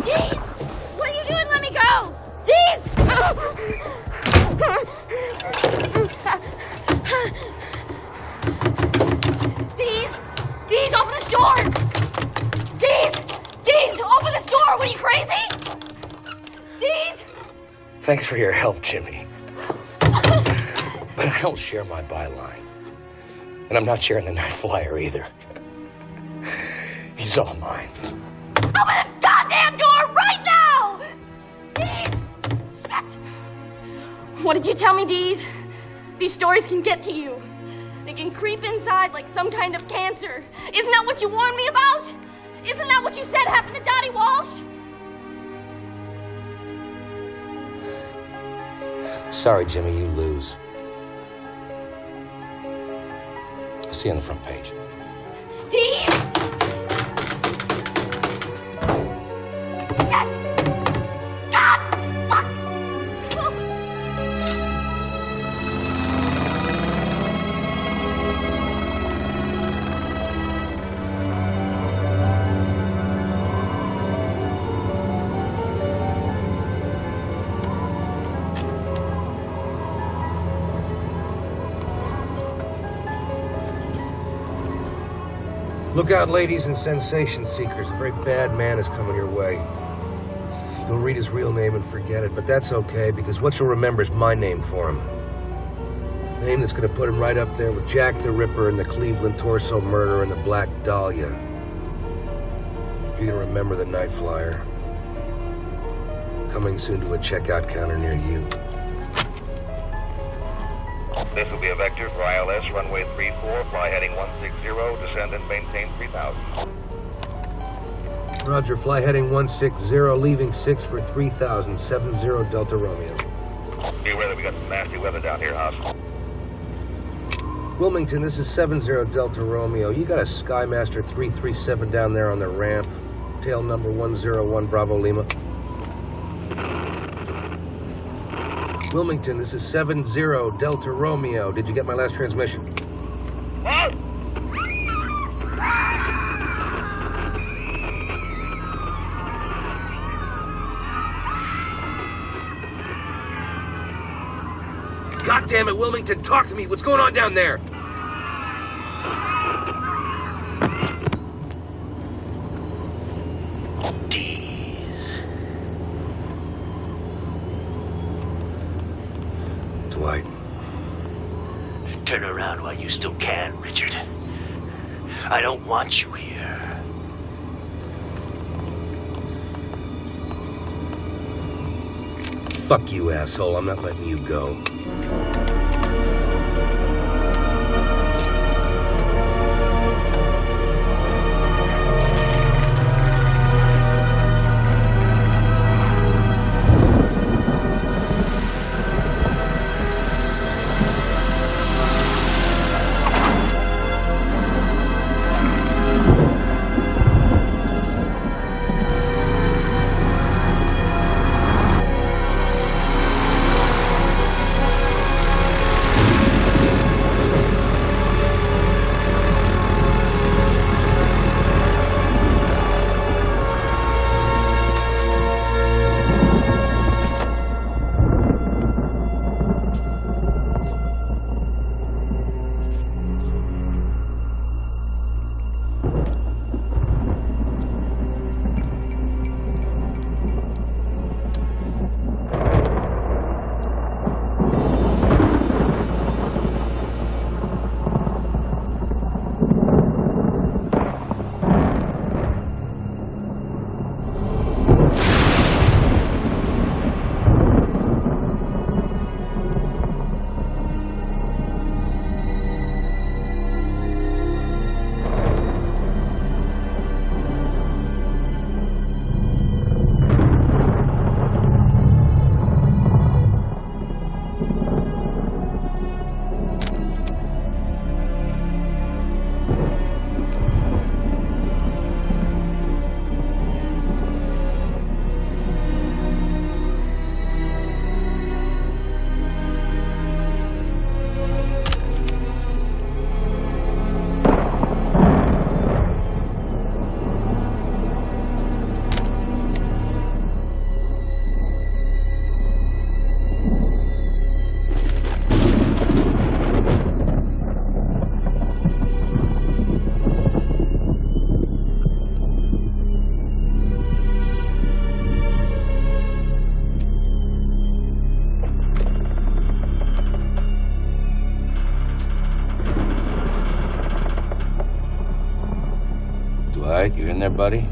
Deez! What are you doing? Let me go! Deez! Deez! Deez, open this door! Deez! Deez, open this door! What are you, crazy? Deez! Thanks for your help, Jimmy. But I don't share my byline. And I'm not sharing the night flyer either. He's all mine. Open this goddamn door right now! Deez! Shit! What did you tell me, Deez? These stories can get to you. They can creep inside like some kind of cancer. Isn't that what you warned me about? Isn't that what you said happened to Dottie Walsh? Sorry, Jimmy, you lose. see on the front page? Steve! Shit! God! Fuck! Look out, ladies and sensation seekers. A very bad man is coming your way. You'll read his real name and forget it, but that's okay, because what you'll remember is my name for him. The name that's gonna put him right up there with Jack the Ripper and the Cleveland Torso Murder and the Black Dahlia. You're gonna remember the night flyer. Coming soon to a checkout counter near you. This will be a vector for ILS runway 34, fly heading 160, descend and maintain 3000. Roger, fly heading 160, leaving 6 for 3000, 70 Delta Romeo. Be aware that we got some nasty weather down here, House. Wilmington, this is 70 Delta Romeo. You got a Skymaster 337 down there on the ramp. Tail number 101 Bravo Lima. Wilmington, this is 70 Delta Romeo. Did you get my last transmission? What? God damn it, Wilmington, talk to me. What's going on down there? Dwight. Turn around while you still can, Richard. I don't want you here. Fuck you, asshole. I'm not letting you go. Dwight, you in there, buddy?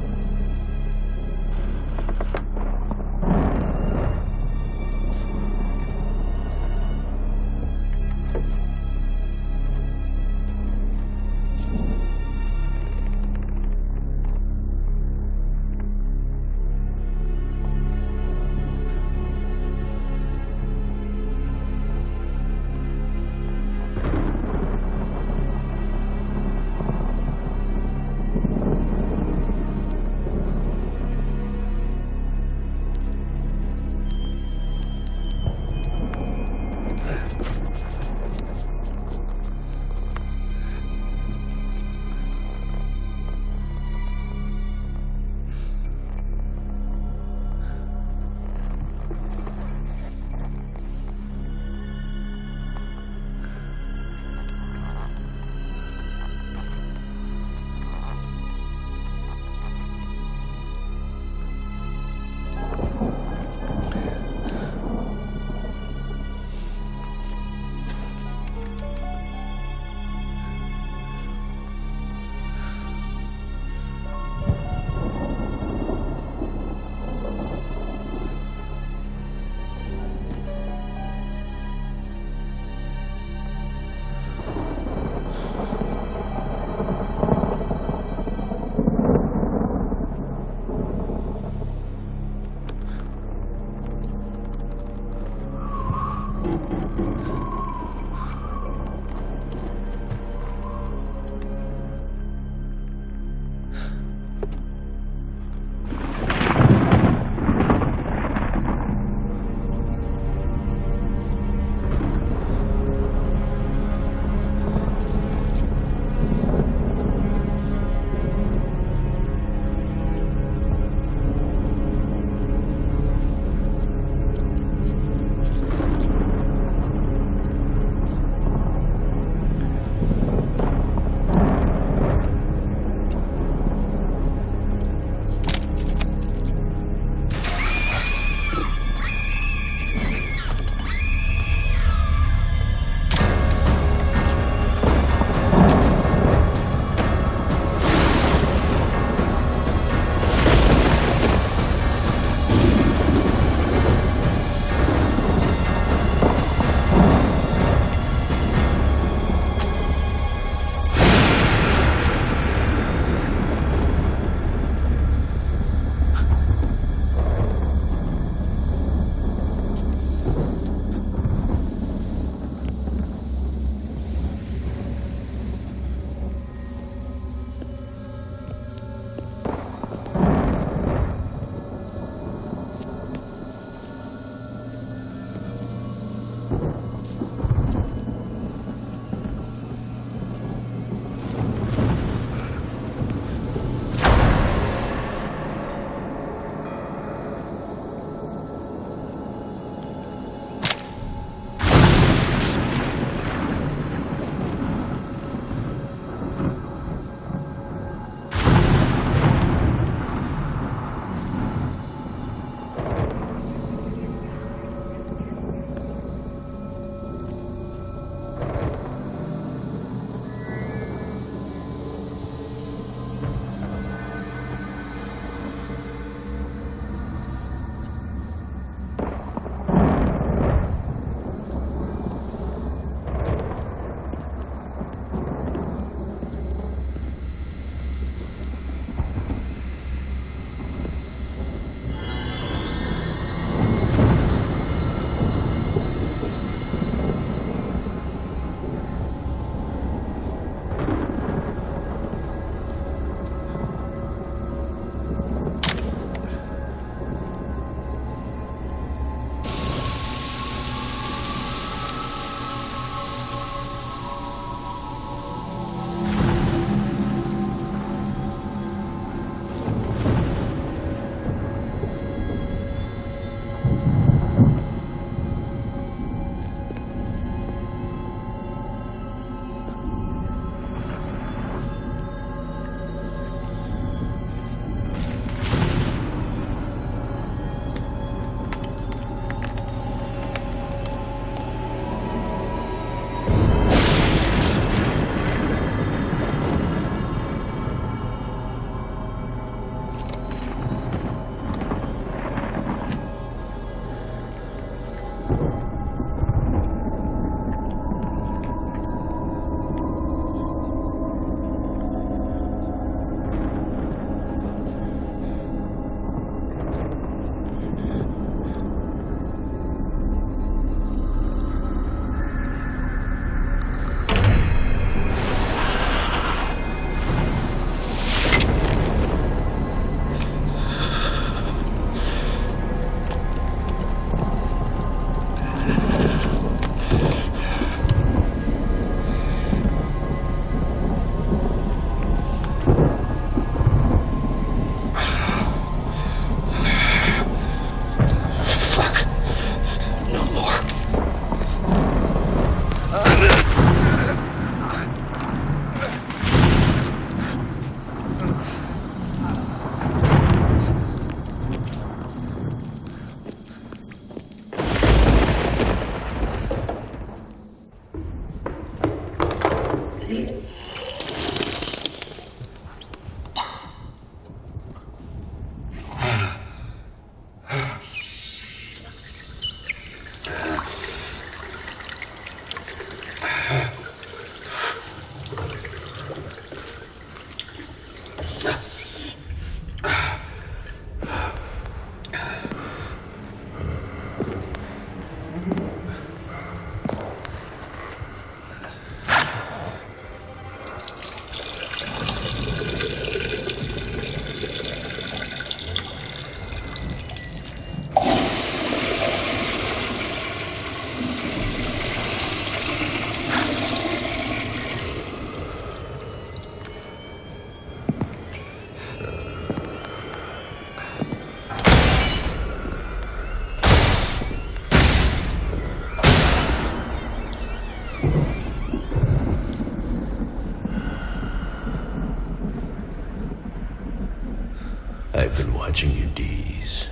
I've been watching you, Dees.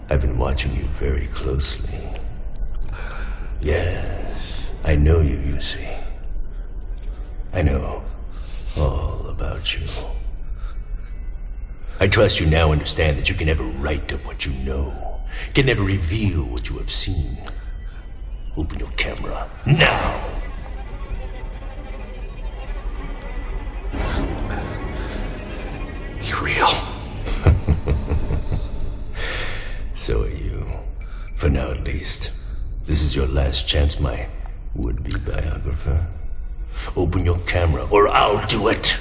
I've been watching you very closely. Yes, I know you, you see. I know all about you. I trust you now understand that you can never write of what you know, can never reveal what you have seen. Open your camera now! You're real. So are you. For now, at least. This is your last chance, my would-be biographer. Open your camera, or I'll do it!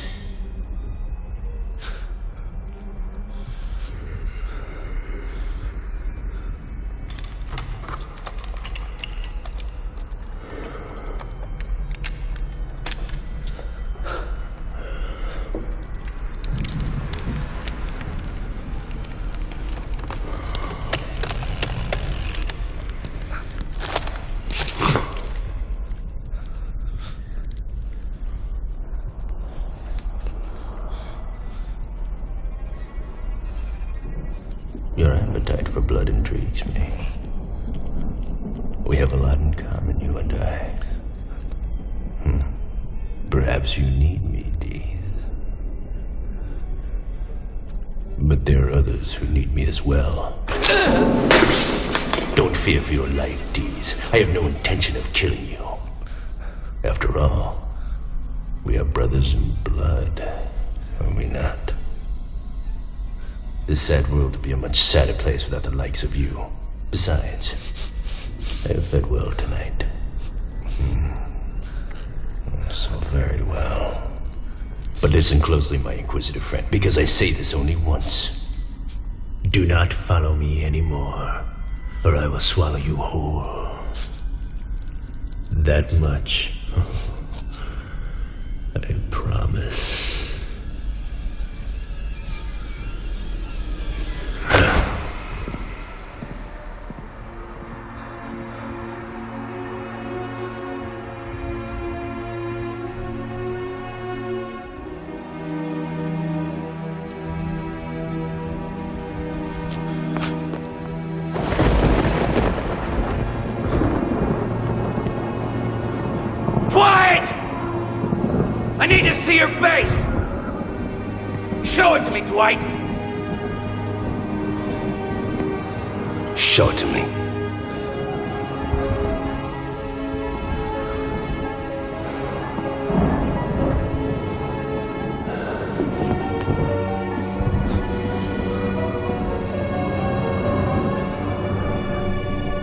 Your appetite for blood intrigues me. We have a lot in common, you and I. Perhaps you need me, Dees. But there are others who need me as well. Don't fear for your life, Dees. I have no intention of killing you. After all, we are brothers in blood, are we not? This sad world would be a much sadder place without the likes of you. Besides, I have fed well tonight. So very well. But listen closely, my inquisitive friend, because I say this only once. Do not follow me anymore, or I will swallow you whole. That much, I promise. I need to see your face! Show it to me, Dwight! Show it to me.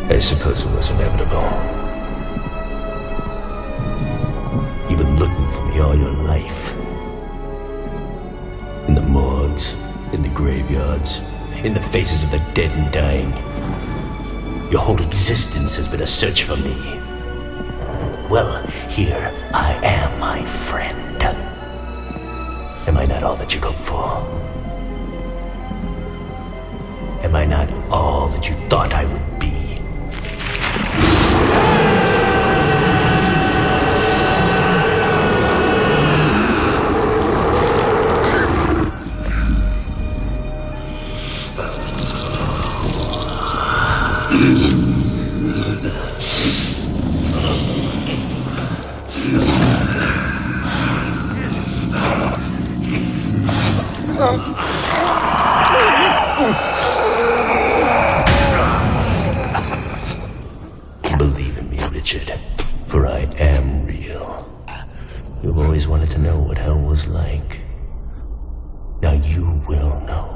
I suppose it was inevitable. You've been looking for me all your life. In the morgues, in the graveyards, in the faces of the dead and dying. Your whole existence has been a search for me. Well, here I am, my friend. Am I not all that you hoped for? Am I not all that you thought I would be? Believe in me, Richard, for I am real. You've always wanted to know what hell was like. Now you will know.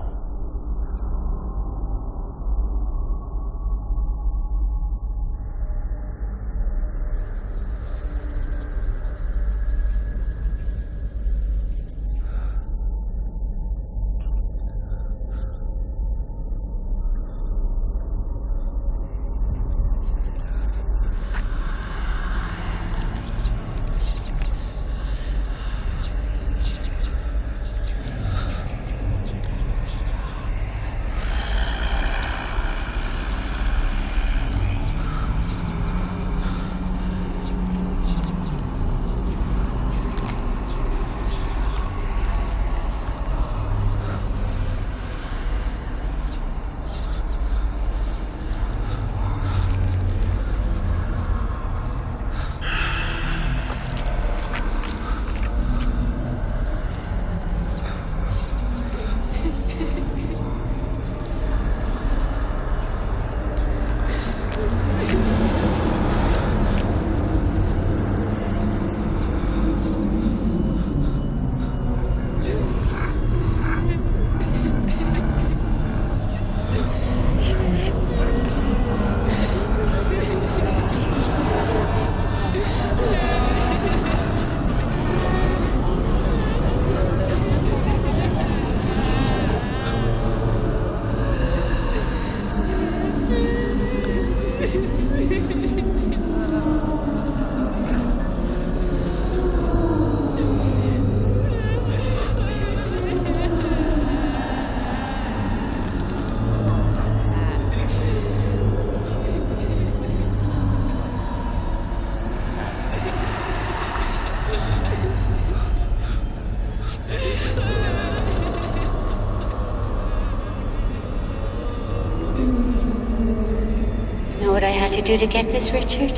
to do to get this, Richard?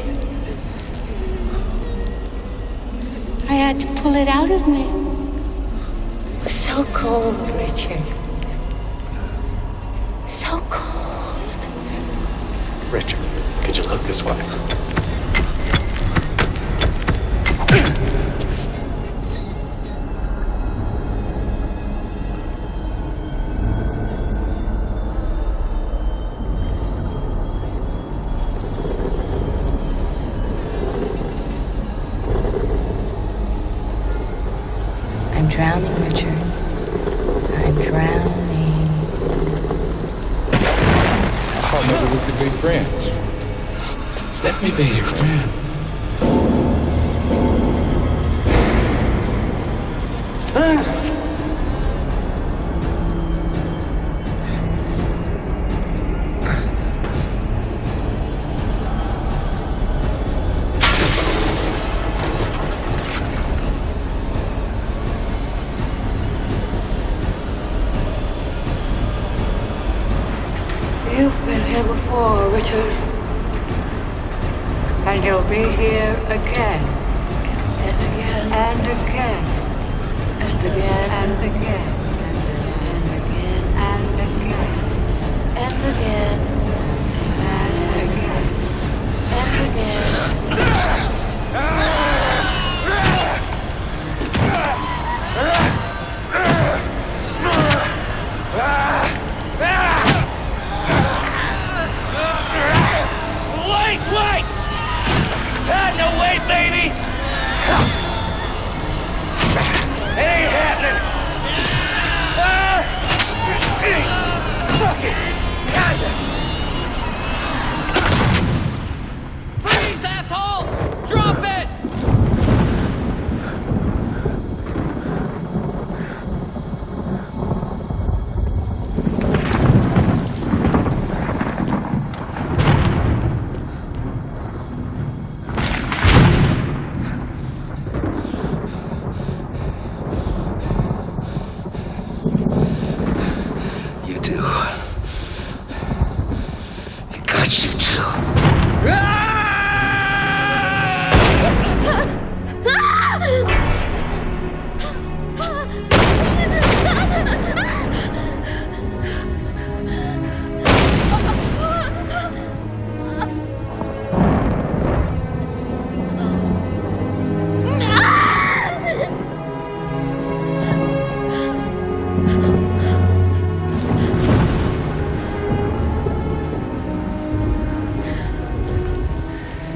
I had to pull it out of me. It was so cold, Richard. So cold. Richard, could you look this way? I'm drowning, Richard. I'm drowning. I thought maybe we could be friends. Let me be your friend. You've been here before, Richard. And you'll be here again. And again. And again. And again. And again. And again. And again. And again. And again. And again. Wait! No way, baby! It ain't happening! Fuck it! Freeze, asshole! Drop it!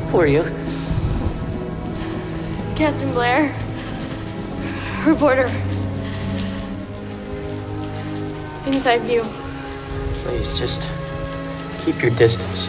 Who are you? Captain Blair. Reporter. Inside view. Please, just keep your distance.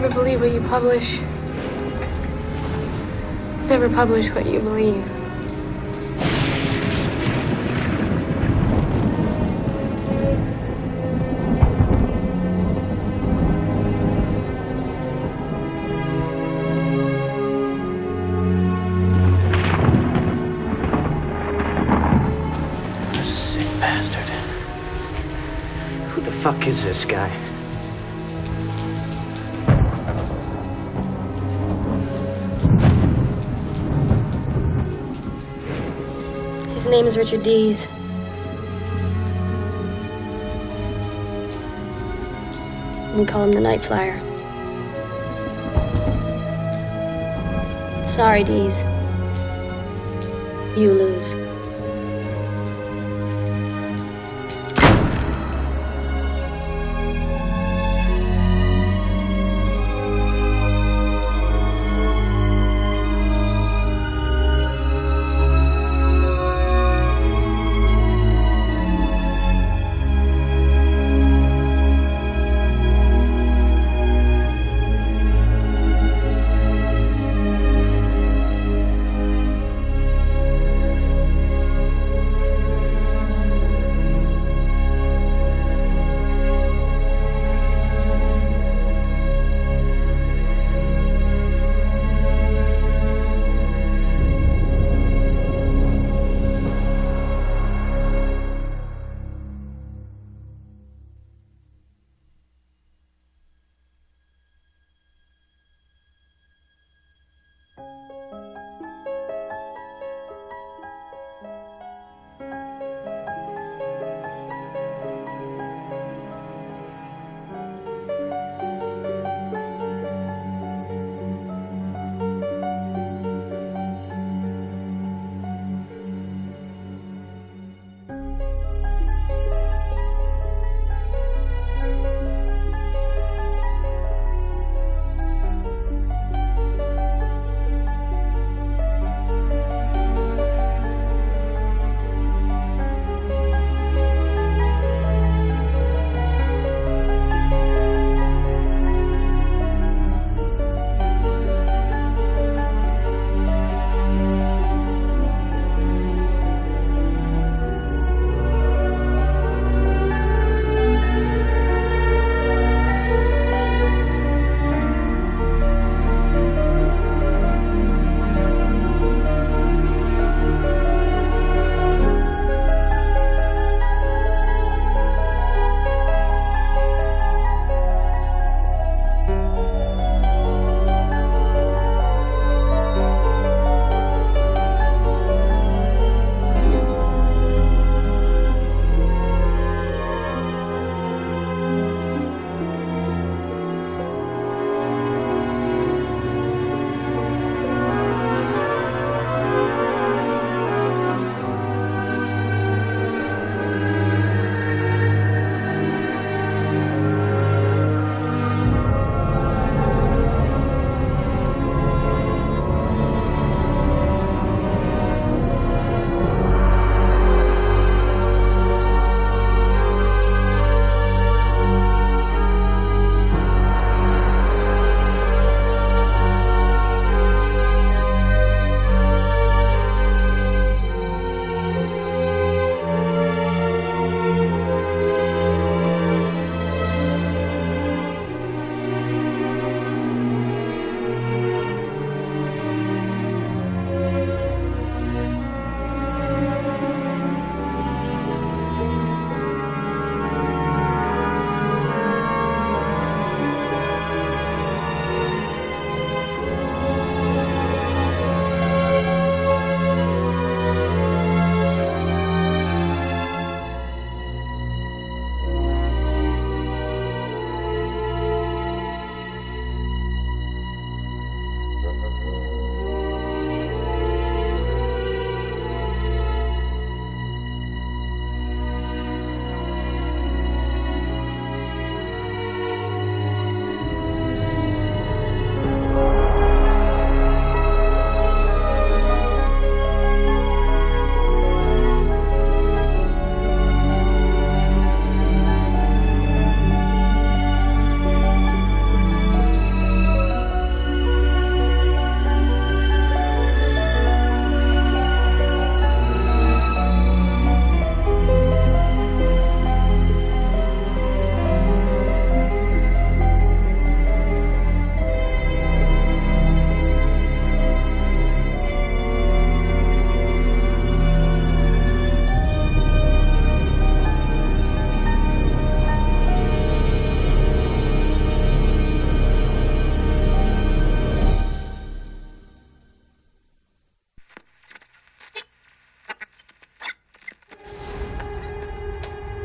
Never believe what you publish. Never publish what you believe. Sick bastard. Who the fuck is this guy? His name is Richard Dees. We call him the Night Flyer. Sorry, Dees. You lose.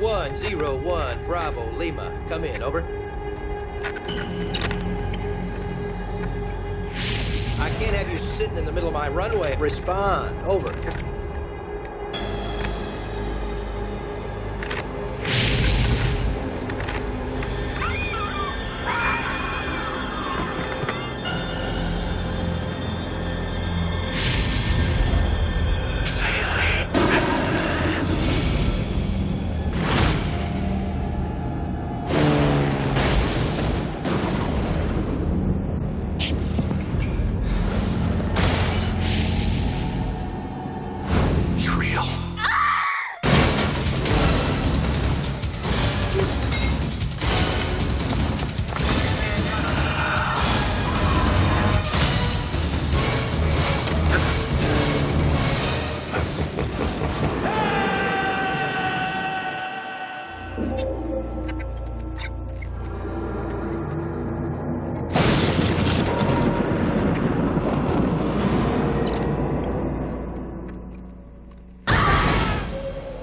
101 Bravo Lima. Come in, over. I can't have you sitting in the middle of my runway. Respond, over.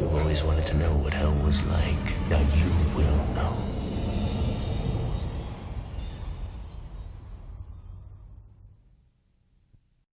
You always wanted to know what hell was like. Now you will know.